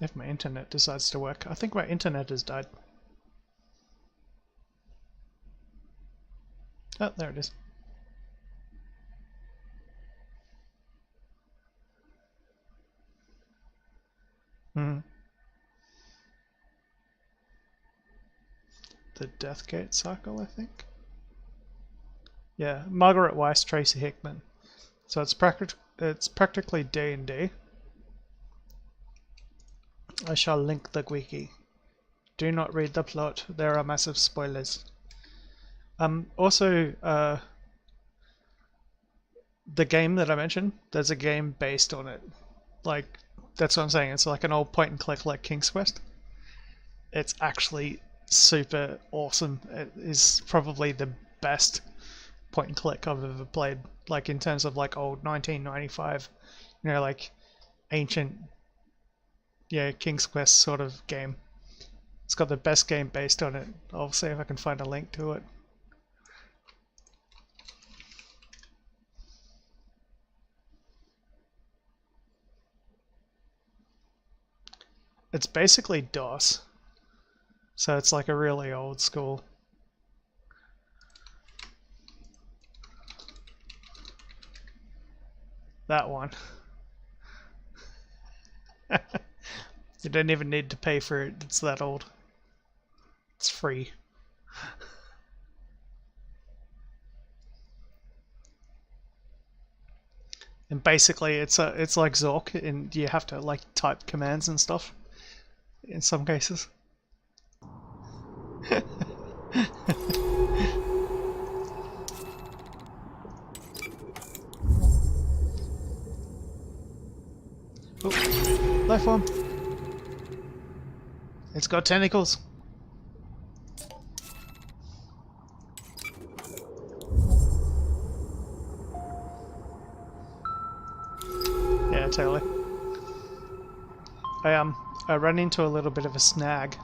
If my internet decides to work. I think my internet has died. Oh, there it is. The Deathgate cycle, I think. Yeah, Margaret Weiss, Tracy Hickman. So it's practically D&D. I shall link the wiki. Do not read the plot, there are massive spoilers. Also, the game that I mentioned, there's a game based on it. Like, that's what I'm saying, it's like an old point and click like King's Quest. It's actually super awesome. It is probably the best point and click I've ever played. Like in terms of like old 1995, you know, like ancient, yeah, King's Quest sort of game. It's got the best game based on it. I'll see if I can find a link to it. It's basically DOS. So it's like a really old school. That one. You don't even need to pay for it, it's that old. It's free. And basically it's like Zork, and you have to like type commands and stuff in some cases. Oh, life form. It's got tentacles. Yeah, totally. I ran into a little bit of a snag.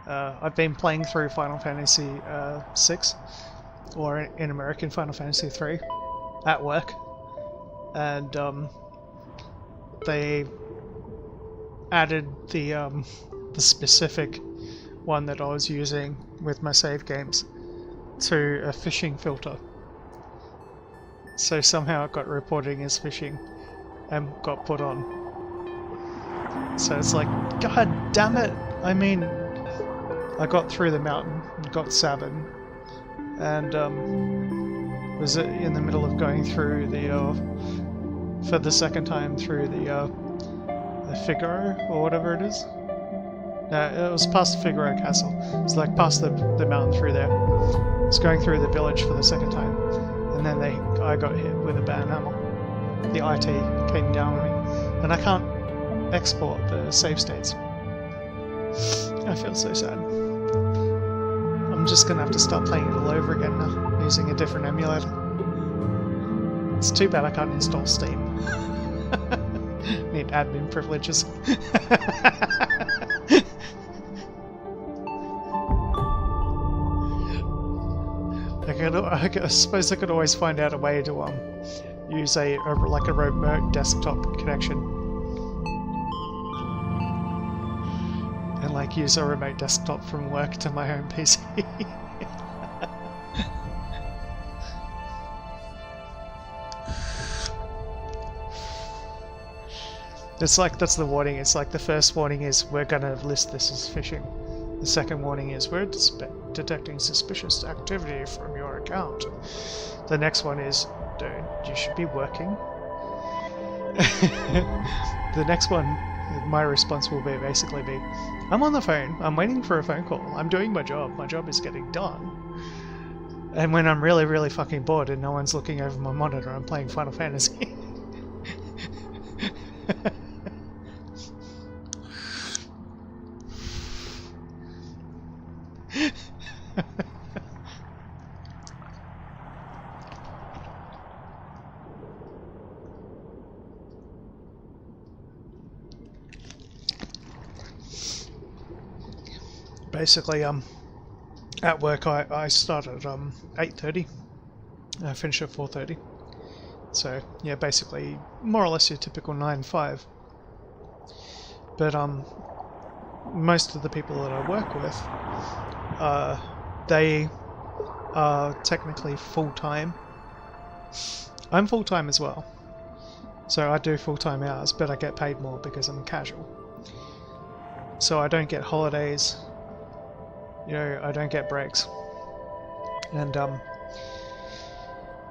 I've been playing through Final Fantasy VI, or in American Final Fantasy III, at work, and they added the specific one that I was using with my save games to a phishing filter. So somehow it got reported as phishing and got put on. So it's like, god damn it! I mean, I got through the mountain, got Sabin, and was in the middle of going through the for the second time through the Figaro or whatever it is. No, it was past Figaro Castle. It's like past the mountain through there. I was going through the village for the second time, and then I got hit with a banhammer. The IT came down on me, and I can't export the save states. I feel so sad. I'm just gonna have to start playing it all over again now, using a different emulator. It's too bad I can't install Steam. Need admin privileges. I suppose I could always find out a way to use like a remote desktop connection, and like use a remote desktop from work to my home PC. It's like, that's the warning. It's like the first warning is we're gonna list this as phishing. The second warning is we're detecting suspicious activity from your account. The next one is, dude, you should be working. The next one, my response will basically be, I'm on the phone, I'm waiting for a phone call, I'm doing my job is getting done. And when I'm really, really fucking bored and no one's looking over my monitor, I'm playing Final Fantasy. Basically, at work I start at 8:30. I finish at 4:30. So yeah, basically more or less your typical 9-5. But most of the people that I work with, they are technically full-time. I'm full-time as well, so I do full-time hours, but I get paid more because I'm casual. So I don't get holidays, you know, I don't get breaks. And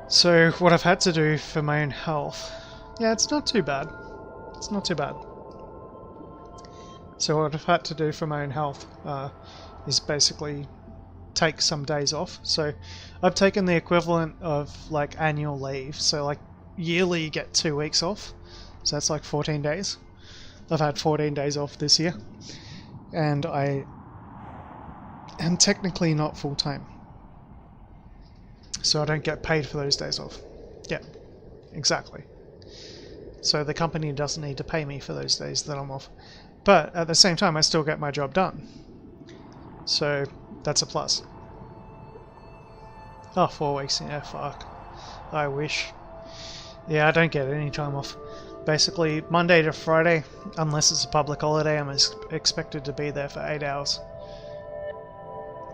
so what I've had to do for my own health, yeah, it's not too bad. It's not too bad. So what I've had to do for my own health is basically take some days off. So I've taken the equivalent of like annual leave. So like yearly you get 2 weeks off. So that's like 14 days. I've had 14 days off this year. And I am technically not full-time. So I don't get paid for those days off. Yeah, exactly. So the company doesn't need to pay me for those days that I'm off. But at the same time, I still get my job done. So that's a plus. Oh, 4 weeks, yeah, fuck. I wish. Yeah, I don't get any time off. Basically, Monday to Friday, unless it's a public holiday, I'm expected to be there for 8 hours.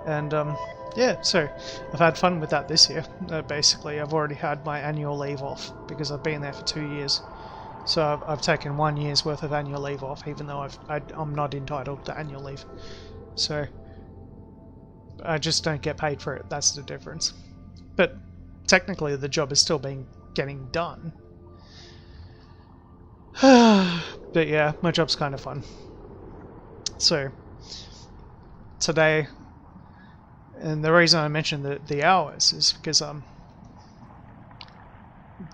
And yeah, so I've had fun with that this year. Basically, I've already had my annual leave off because I've been there for 2 years. So I've taken 1 year's worth of annual leave off, even though I'm not entitled to annual leave. So I just don't get paid for it. That's the difference. But technically, the job is still getting done. But yeah, my job's kind of fun. So today, and the reason I mentioned the hours is because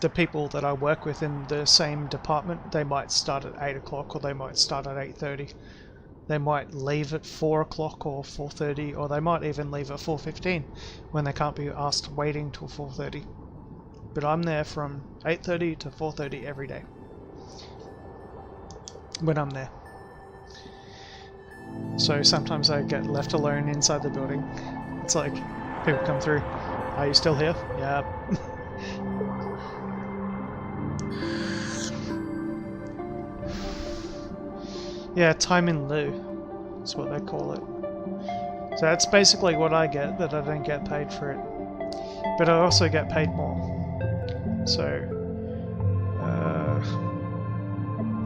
the people that I work with in the same department, they might start at 8 o'clock or they might start at 8:30. They might leave at 4 o'clock or 4:30, or they might even leave at 4:15 when they can't be asked waiting till 4:30. But I'm there from 8:30 to 4:30 every day when I'm there. So sometimes I get left alone inside the building. It's like, people come through. Are you still here? Yeah. Yeah, time in lieu is what they call it. So that's basically what I get, but I don't get paid for it. But I also get paid more. So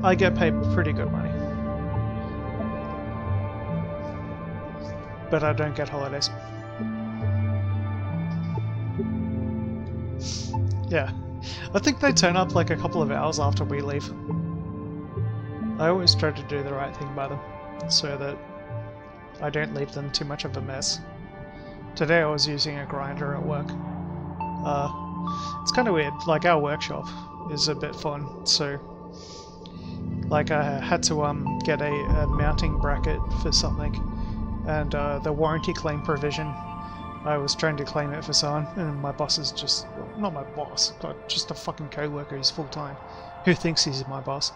I get paid pretty good money. But I don't get holidays. Yeah. I think they turn up like a couple of hours after we leave. I always try to do the right thing by them, so that I don't leave them too much of a mess. Today I was using a grinder at work. It's kind of weird, like our workshop is a bit fun, so like I had to get a mounting bracket for something, and the warranty claim provision, I was trying to claim it for someone, and my boss is not my boss, but just a fucking co-worker who's full-time, who thinks he's my boss.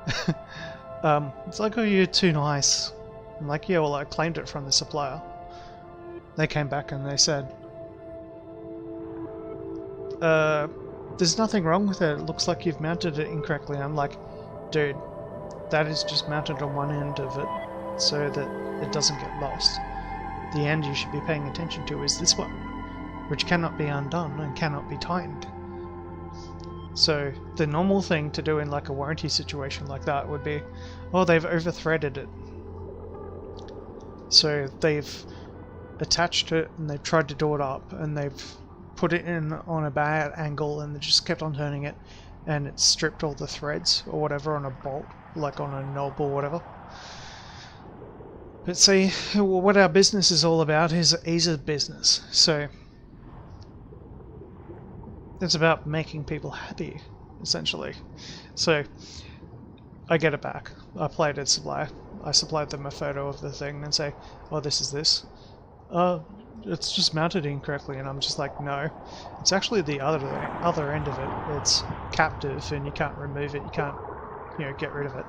It's like, oh, you're too nice. I'm like, yeah, well, I claimed it from the supplier. They came back and they said, there's nothing wrong with it. It looks like you've mounted it incorrectly. I'm like, dude, that is just mounted on one end of it so that it doesn't get lost. The end you should be paying attention to is this one, which cannot be undone and cannot be tightened. So the normal thing to do in like a warranty situation like that would be, oh, they've over-threaded it. So they've attached it and they've tried to do it up and they've put it in on a bad angle and they just kept on turning it and it stripped all the threads or whatever on a bolt, like on a knob or whatever. But see, what our business is all about is ease of business. So it's about making people happy, essentially. So I get it back. I played a supplier. I supplied them a photo of the thing and say, oh, this is this. It's just mounted incorrectly, and I'm just like, no. It's actually the other end of it. It's captive and you can't remove it. You can't, get rid of it.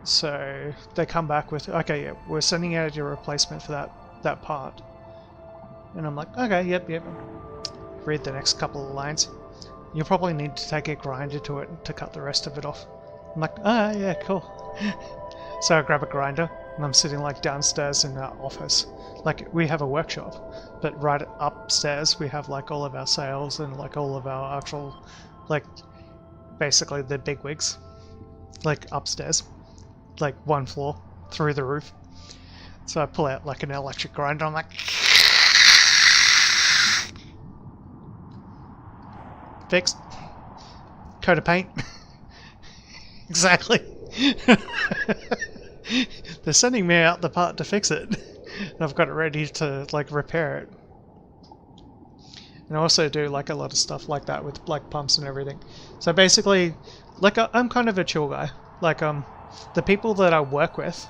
So they come back with, okay, yeah, we're sending out your replacement for that part. And I'm like, okay, yep. Read the next couple of lines. You'll probably need to take a grinder to it to cut the rest of it off. I'm like, ah, yeah, cool. So I grab a grinder and I'm sitting like downstairs in our office. Like we have a workshop, but right upstairs we have like all of our sales and like all of our actual, like basically the big wigs, like upstairs, like one floor through the roof. So I pull out like an electric grinder. I'm like, fixed. Coat of paint. Exactly. They're sending me out the part to fix it. And I've got it ready to like repair it. And I also do like a lot of stuff like that with like pumps and everything. So basically, like I'm kind of a chill guy. Like the people that I work with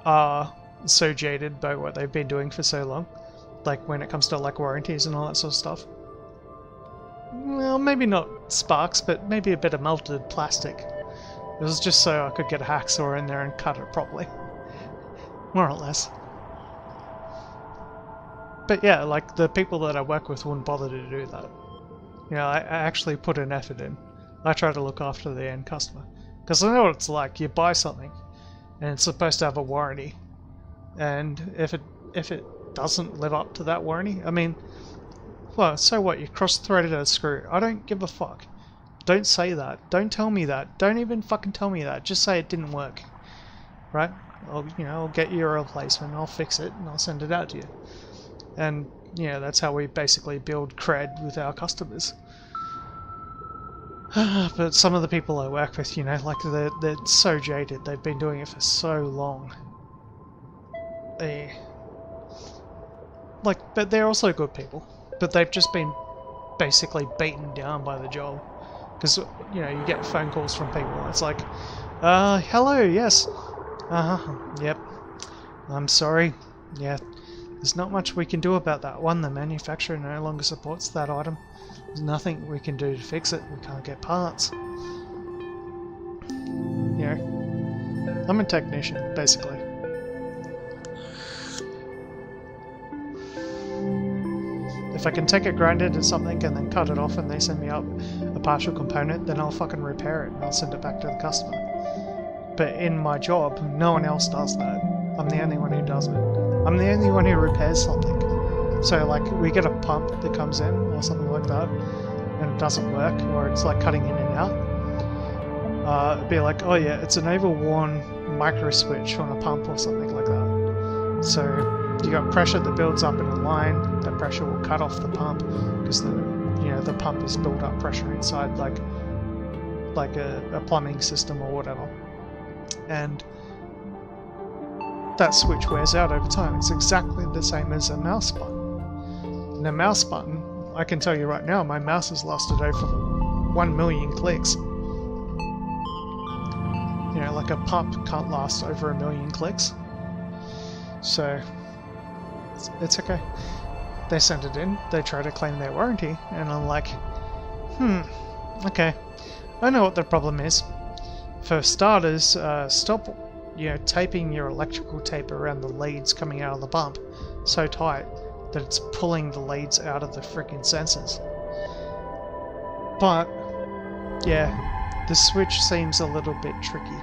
are so jaded by what they've been doing for so long. Like when it comes to like warranties and all that sort of stuff. Well, maybe not sparks, but maybe a bit of melted plastic. It was just so I could get a hacksaw in there and cut it properly. More or less. But yeah, like the people that I work with wouldn't bother to do that. I actually put an effort in. I try to look after the end customer. Because I know what it's like. You buy something and it's supposed to have a warranty. And if it doesn't live up to that warranty, I mean, well, so what? You cross-threaded a screw. I don't give a fuck. Don't say that. Don't tell me that. Don't even fucking tell me that. Just say it didn't work. Right? I'll get you a replacement, I'll fix it, and I'll send it out to you. And, that's how we basically build cred with our customers. But some of the people I work with, like they're so jaded. They've been doing it for so long. But they're also good people. But they've just been basically beaten down by the job. Because, you get phone calls from people and it's like, hello, yes. Yep. I'm sorry. Yeah, there's not much we can do about that one. The manufacturer no longer supports that item. There's nothing we can do to fix it. We can't get parts. I'm a technician, basically. If I can take a grinder to something and then cut it off and they send me up a partial component, then I'll fucking repair it and I'll send it back to the customer. But in my job, no one else does that. I'm the only one who does it. I'm the only one who repairs something. So like we get a pump that comes in or something like that and it doesn't work, or it's like cutting in and out. It'd be like, oh yeah, it's an overworn micro switch on a pump or something like that. So you got pressure that builds up in a line. That pressure will cut off the pump because the pump has built up pressure inside like a plumbing system or whatever. And that switch wears out over time. It's exactly the same as a mouse button. And a mouse button, I can tell you right now, my mouse has lasted over 1 million clicks. Like a pump can't last over 1 million clicks. So it's okay. They send it in, they try to claim their warranty, and I'm like, okay, I know what the problem is. For starters, stop taping your electrical tape around the leads coming out of the pump so tight that it's pulling the leads out of the freaking sensors. But yeah, the switch seems a little bit tricky,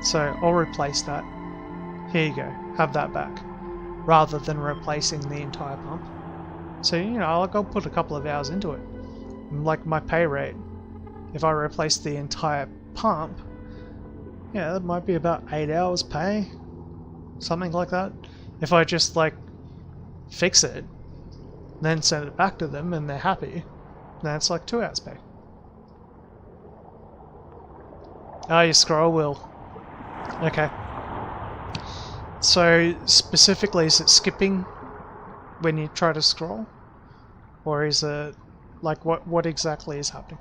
so I'll replace that. Here you go, have that back, rather than replacing the entire pump. So I'll put a couple of hours into it. Like my pay rate, if I replace the entire pump, yeah, that might be about 8 hours pay, something like that. If I just fix it, then send it back to them and they're happy, then it's like 2 hours pay. Ah, your scroll wheel. Okay. So specifically, is it skipping when you try to scroll? Or is it what exactly is happening?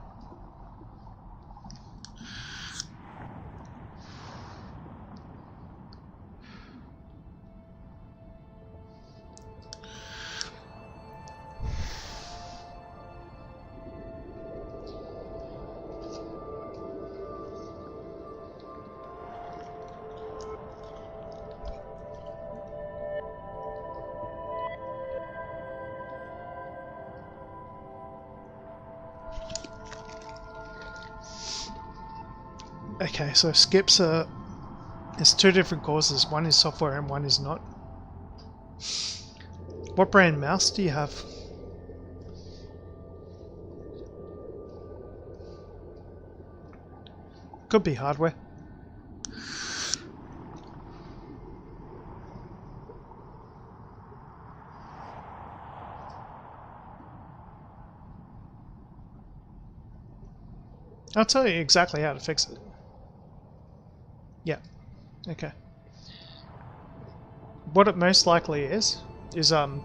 Okay, so skips there's 2 different causes. One is software and one is not. What brand mouse do you have? Could be hardware. I'll tell you exactly how to fix it. Yeah, okay. What it most likely is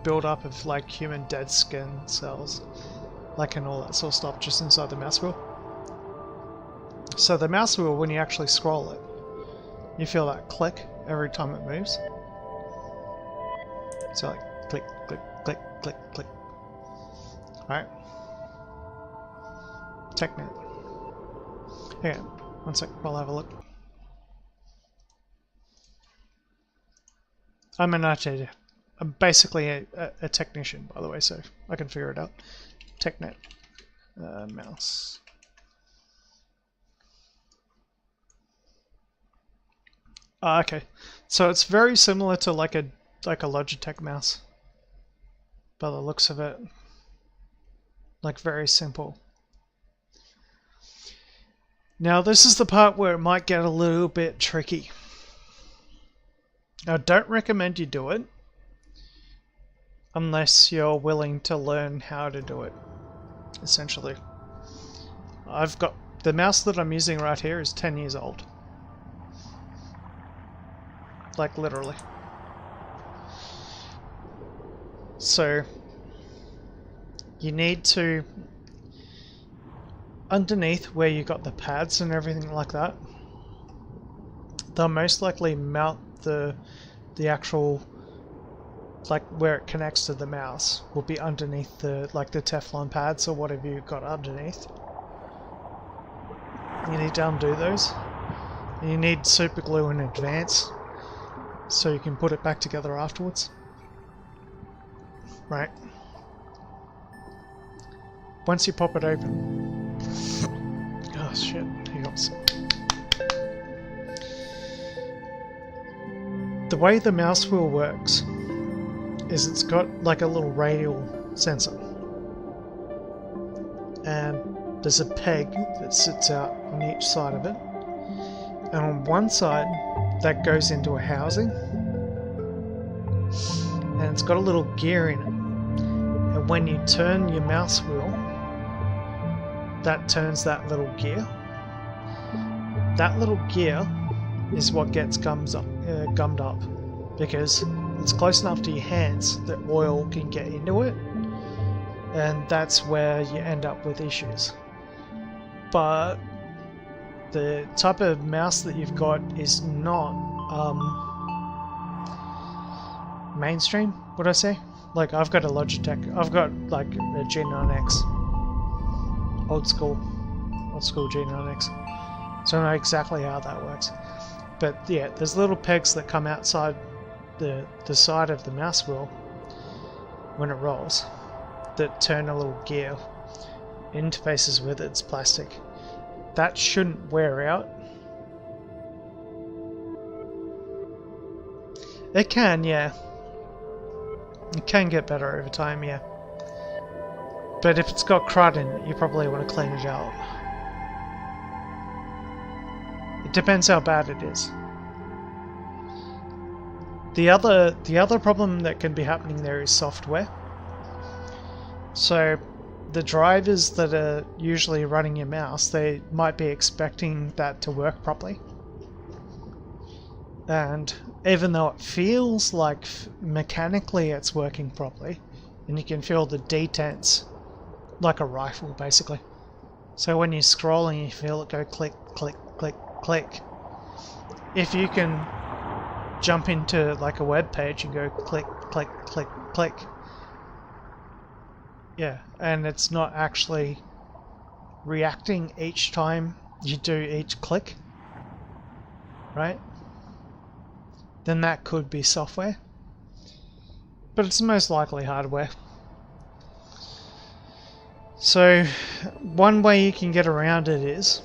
build up of human dead skin cells, and all that sort of stuff just inside the mouse wheel. So the mouse wheel, when you actually scroll it, you feel that click every time it moves. So click, click, click, click, click. Alright. TechNet. Okay, one sec, I'll have a look. I'm an IT. I'm basically a technician, by the way, so I can figure it out. TechNet. Mouse. Okay. So it's very similar to like a Logitech mouse, by the looks of it. Very simple. Now this is the part where it might get a little bit tricky. I don't recommend you do it unless you're willing to learn how to do it, essentially. I've got the mouse that I'm using right here is 10 years old. Literally. So you need to, underneath where you got the pads and everything like that, they'll most likely mount the actual, where it connects to the mouse will be underneath the the Teflon pads or whatever you've got underneath. You need to undo those. And you need super glue in advance so you can put it back together afterwards. Right. Once you pop it open. Oh shit, hang on. The way the mouse wheel works is it's got a little radial sensor, and there's a peg that sits out on each side of it, and on one side that goes into a housing, and it's got a little gear in it, and when you turn your mouse wheel, that turns that little gear. That little gear is what gets gummed up because it's close enough to your hands that oil can get into it, and that's where you end up with issues. But the type of mouse that you've got is not mainstream, would I say? I've got a Logitech, I've got a G9X, old school G9X. So I know exactly how that works. But yeah, there's little pegs that come outside the side of the mouse wheel when it rolls that turn a little gear. Interfaces with it, it's plastic. That shouldn't wear out. It can, yeah. It can get better over time, yeah. But if it's got crud in it, you probably want to clean it out. It depends how bad it is. The other problem that can be happening there is software. So the drivers that are usually running your mouse, they might be expecting that to work properly. And even though it feels like mechanically it's working properly, and you can feel the detents like a rifle basically. So when you're scrolling you feel it go click, click, click, click. If you can jump into like a web page and go click, click, click, click. Yeah, and it's not actually reacting each time you do each click, right? Then that could be software. But it's most likely hardware. So one way you can get around it is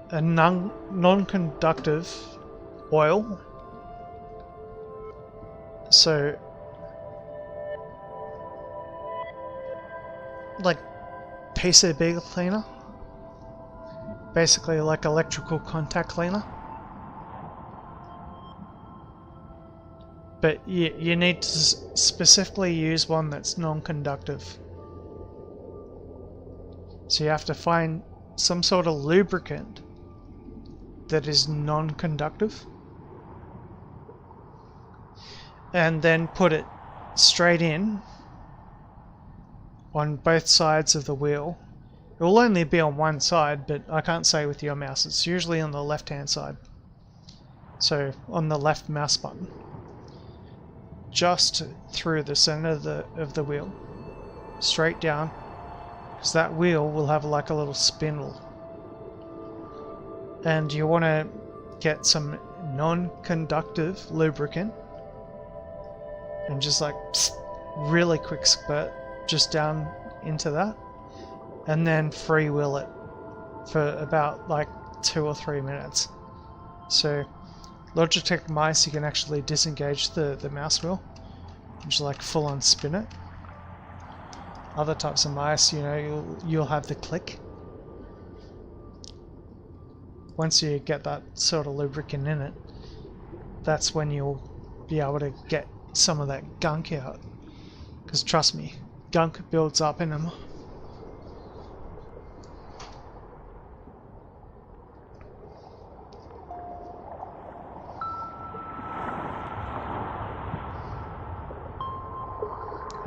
a non-conductive oil. So like PCB cleaner, basically like electrical contact cleaner. But you need to specifically use one that's non-conductive. So you have to find some sort of lubricant that is non-conductive. And then put it straight in on both sides of the wheel. It will only be on one side, but I can't say with your mouse. It's usually on the left-hand side. So on the left mouse button. Just through the center of the wheel, straight down, because that wheel will have like a little spindle, and you want to get some non-conductive lubricant and just like really quick spurt just down into that, and then freewheel it for about like 2 or 3 minutes. So Logitech mice, you can actually disengage the mouse wheel, just like full on spin it. Other types of mice, you know, you'll have the click. Once you get that sort of lubricant in it, that's when you'll be able to get some of that gunk out. Because trust me, gunk builds up in them.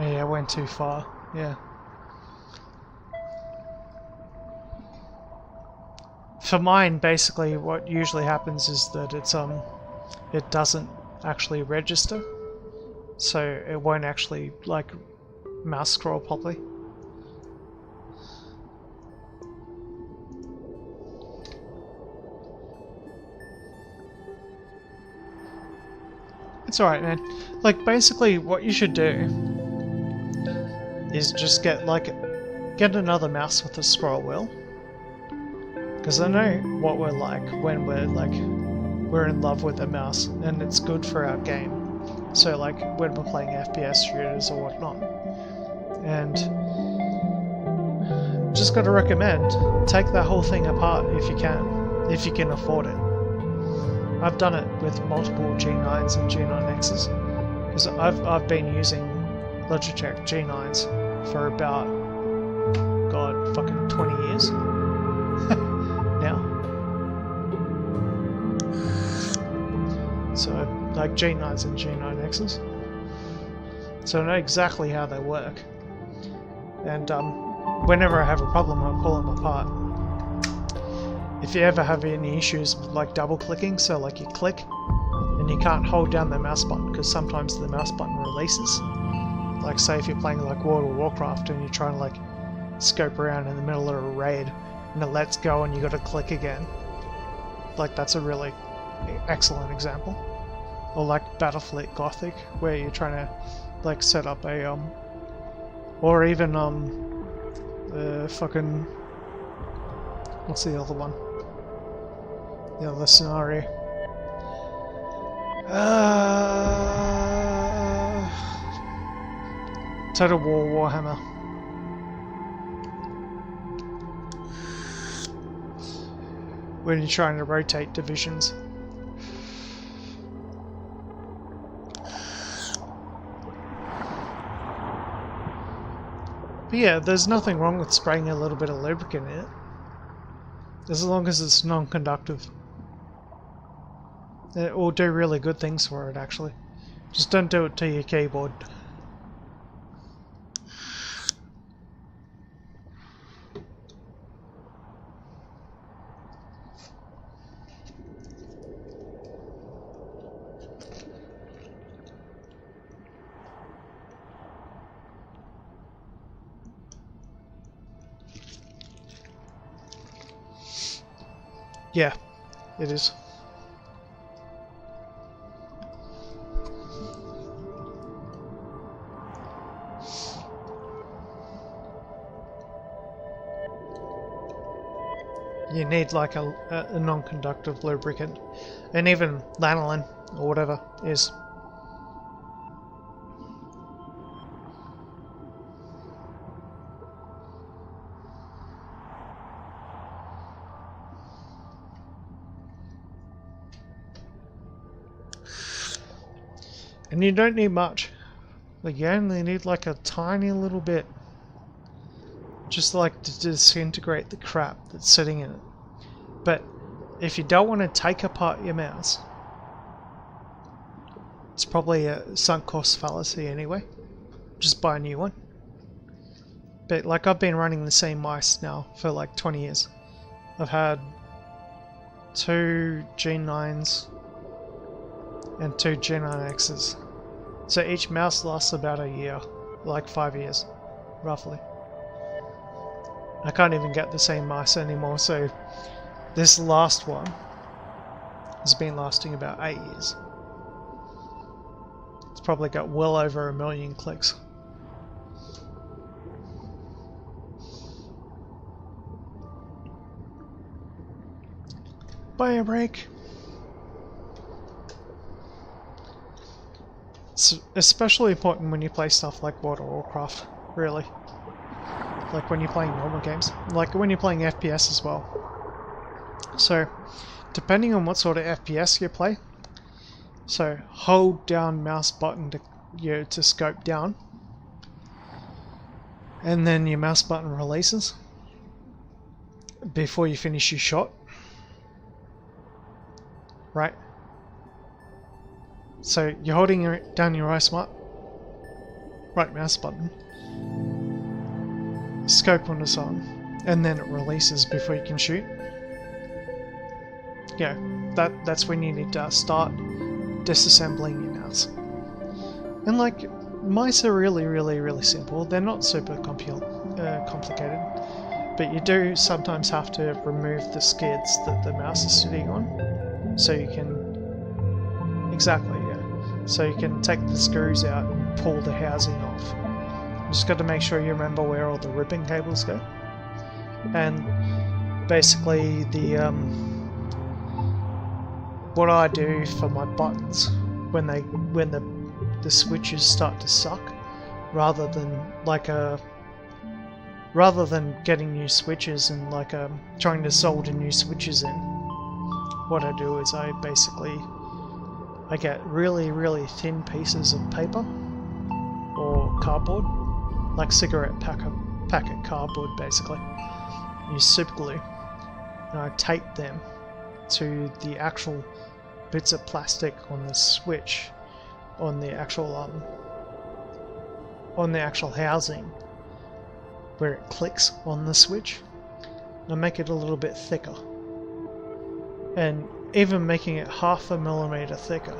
Yeah, I went too far. Yeah. For mine, basically, what usually happens is that it doesn't actually register, so it won't actually like mouse scroll properly. It's alright, man. Like, basically, what you should do is just get another mouse with a scroll wheel, because I know what we're like when we're in love with a mouse and it's good for our game. So like when we're playing FPS shooters or whatnot, and just got to recommend take that whole thing apart if you can afford it. I've done it with multiple G9s and G9Xs because I've been using Logitech G9s for about, God, fucking 20 years now. So, like G9s and G9Xs. So I know exactly how they work. And whenever I have a problem, I'll pull them apart. If you ever have any issues with like double clicking, so like you click and you can't hold down the mouse button because sometimes the mouse button releases. Like say if you're playing like World of Warcraft and you're trying to like scope around in the middle of a raid and it lets go and you got to click again. Like, that's a really excellent example. Or like Battlefleet Gothic, where you're trying to like set up a or even fucking, what's the other one? The other scenario. Total War Warhammer. When you're trying to rotate divisions. But yeah, there's nothing wrong with spraying a little bit of lubricant in it. As long as it's non-conductive. It will do really good things for it, actually. Just don't do it to your keyboard. Yeah, it is. You need like a non-conductive lubricant, and even lanolin or whatever is. And you don't need much. Like, you only need like a tiny little bit. Just like to disintegrate the crap that's sitting in it. But if you don't want to take apart your mouse, it's probably a sunk cost fallacy anyway. Just buy a new one. But like, I've been running the same mice now for like 20 years. I've had 2 G9s and 2 G9Xs. So each mouse lasts about a year, like 5 years, roughly. I can't even get the same mice anymore, so this last one has been lasting about 8 years. It's probably got well over 1 million clicks. Buy a break. It's especially important when you play stuff like World of Warcraft, really. Like when you're playing normal games. Like when you're playing FPS as well. So, depending on what sort of FPS you play, so hold down mouse button to scope down, and then your mouse button releases before you finish your shot. Right? So you're holding down your right mouse button, scope on the song, and then it releases before you can shoot. Yeah, that's when you need to start disassembling your mouse. And like, mice are really simple. They're not super complicated, but you do sometimes have to remove the skids that the mouse is sitting on, so you can so you can take the screws out and pull the housing off. You just got to make sure you remember where all the ribbon cables go. And basically what I do for my buttons when the switches start to suck, rather than getting new switches and trying to solder new switches in, what I do is I get really thin pieces of paper or cardboard, like cigarette packet cardboard basically. Use super glue, and I tape them to the actual bits of plastic on the switch, on the actual housing where it clicks on the switch. And I make it a little bit thicker, and even making it 0.5 millimeter thicker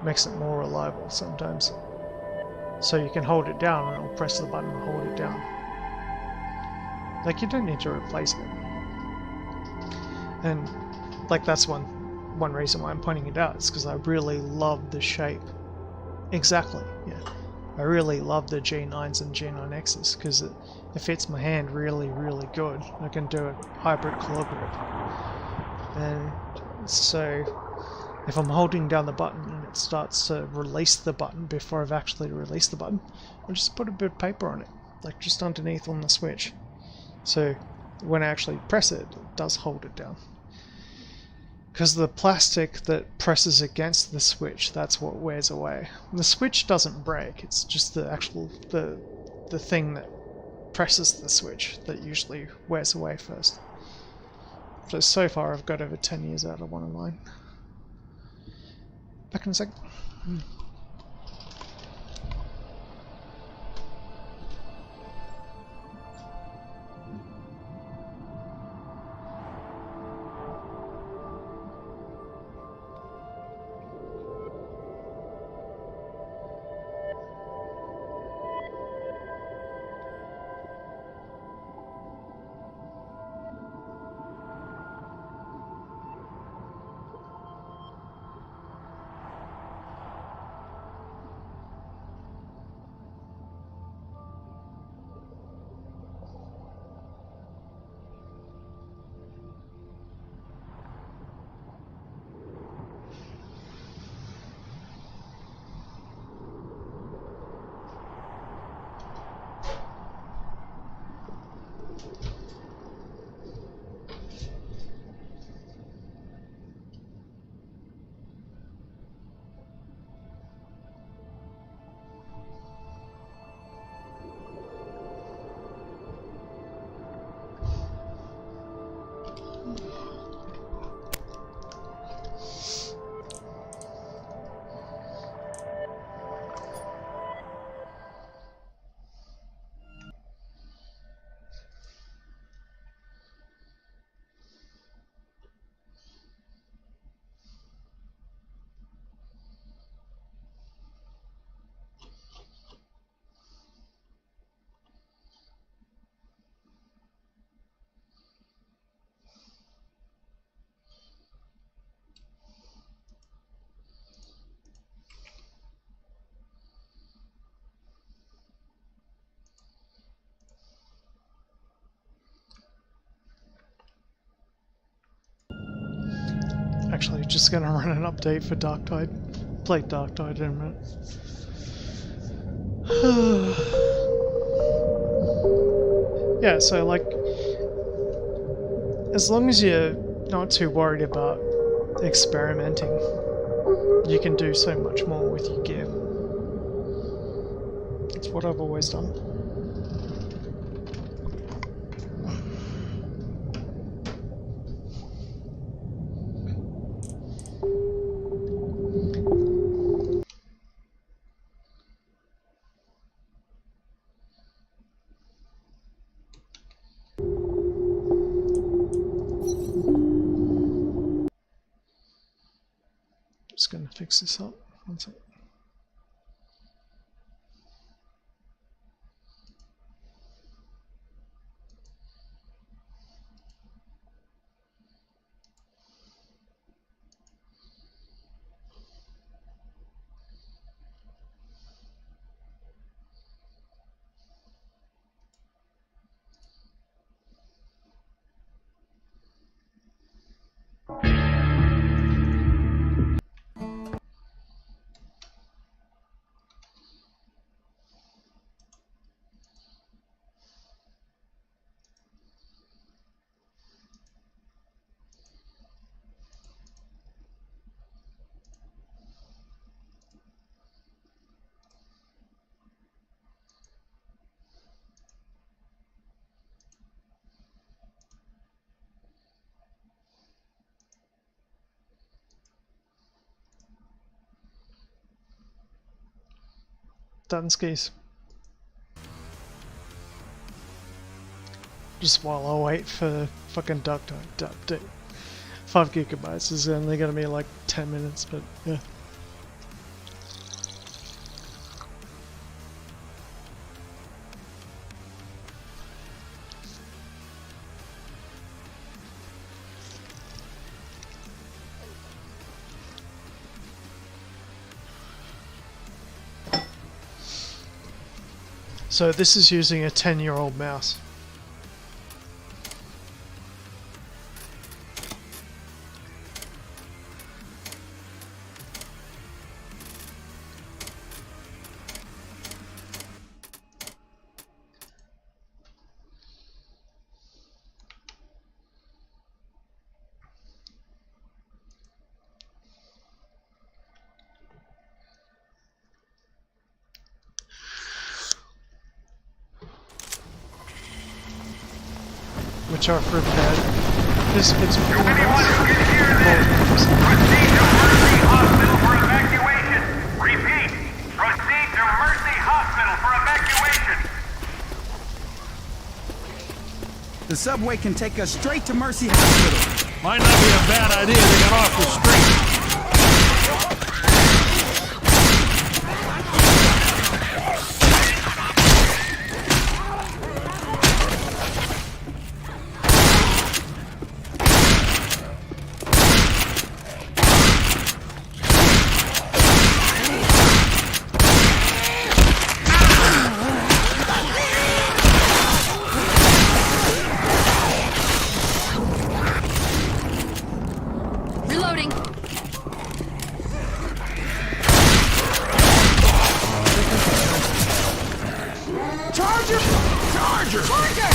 makes it more reliable sometimes. So you can hold it down and it'll press the button and hold it down. Like, you don't need to replace it. And like that's one reason why I'm pointing it out, is because I really love the shape. Exactly, yeah. I really love the G9s and G9Xs because it fits my hand really, really good. I can do a hybrid claw grip. And so if I'm holding down the button and it starts to release the button before I've actually released the button, I'll just put a bit of paper on it, like just underneath on the switch. So when I actually press it, it does hold it down. Because the plastic that presses against the switch, that's what wears away. The switch doesn't break, it's just the actual, the thing that presses the switch that usually wears away first. So far I've got over 10 years out of one of mine. Back in a sec. Actually, just gonna run an update for Darktide. Play Darktide in a minute. Yeah, so like, as long as you're not too worried about experimenting, you can do so much more with your gear. It's what I've always done. Just gonna fix this up. One second. Done skis. Just while I wait for fucking Darktide to update. 5 gigabytes is only gonna be like 10 minutes, but yeah. So this is using a 10-year-old mouse. Which are prepared. This fits with Anyone who can hear this, proceed to Mercy Hospital for evacuation. Repeat, proceed to Mercy Hospital for evacuation. The subway can take us straight to Mercy Hospital. Might not be a bad idea to get off the street. Reloading. Charger! Charger! Charger!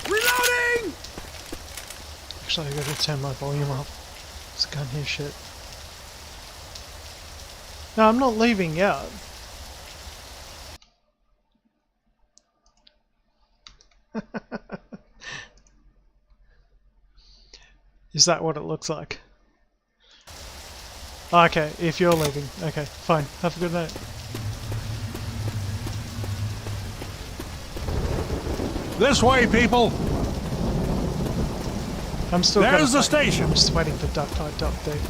Reloading! Actually, I gotta turn my volume up. Just can't hear shit. No, I'm not leaving yet. Is that what it looks like? Okay, if you're leaving. Okay, fine. Have a good night. This way, people! I'm still There's gonna the station. I'm just waiting for Duck Tide to update.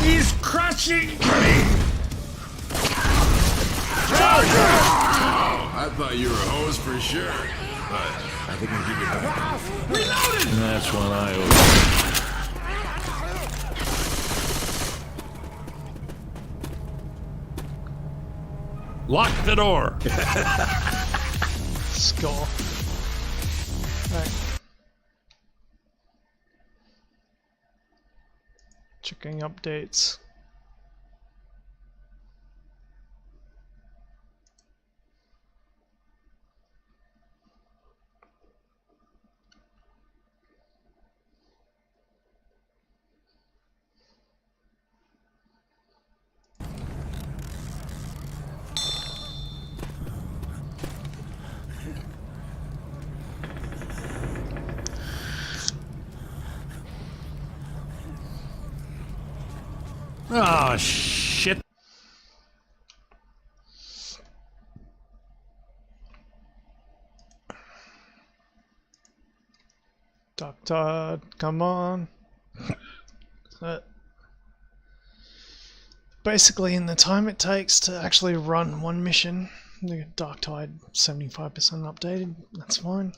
He's crushing me! I thought you were a hose for sure, but I think I'll give you back. And that's when I lock the door. Score. Right. Checking updates. Oh, shit. Duck Tide, come on. Basically, in the time it takes to actually run one mission, the Dark Tide 75% updated. That's fine.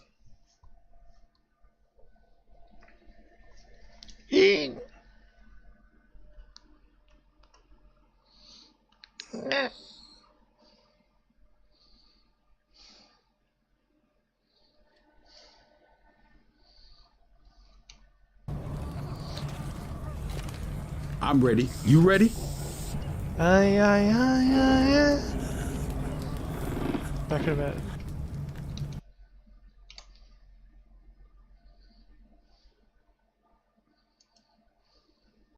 I'm ready. You ready? Aye, aye, aye, aye, aye. Back in a bit.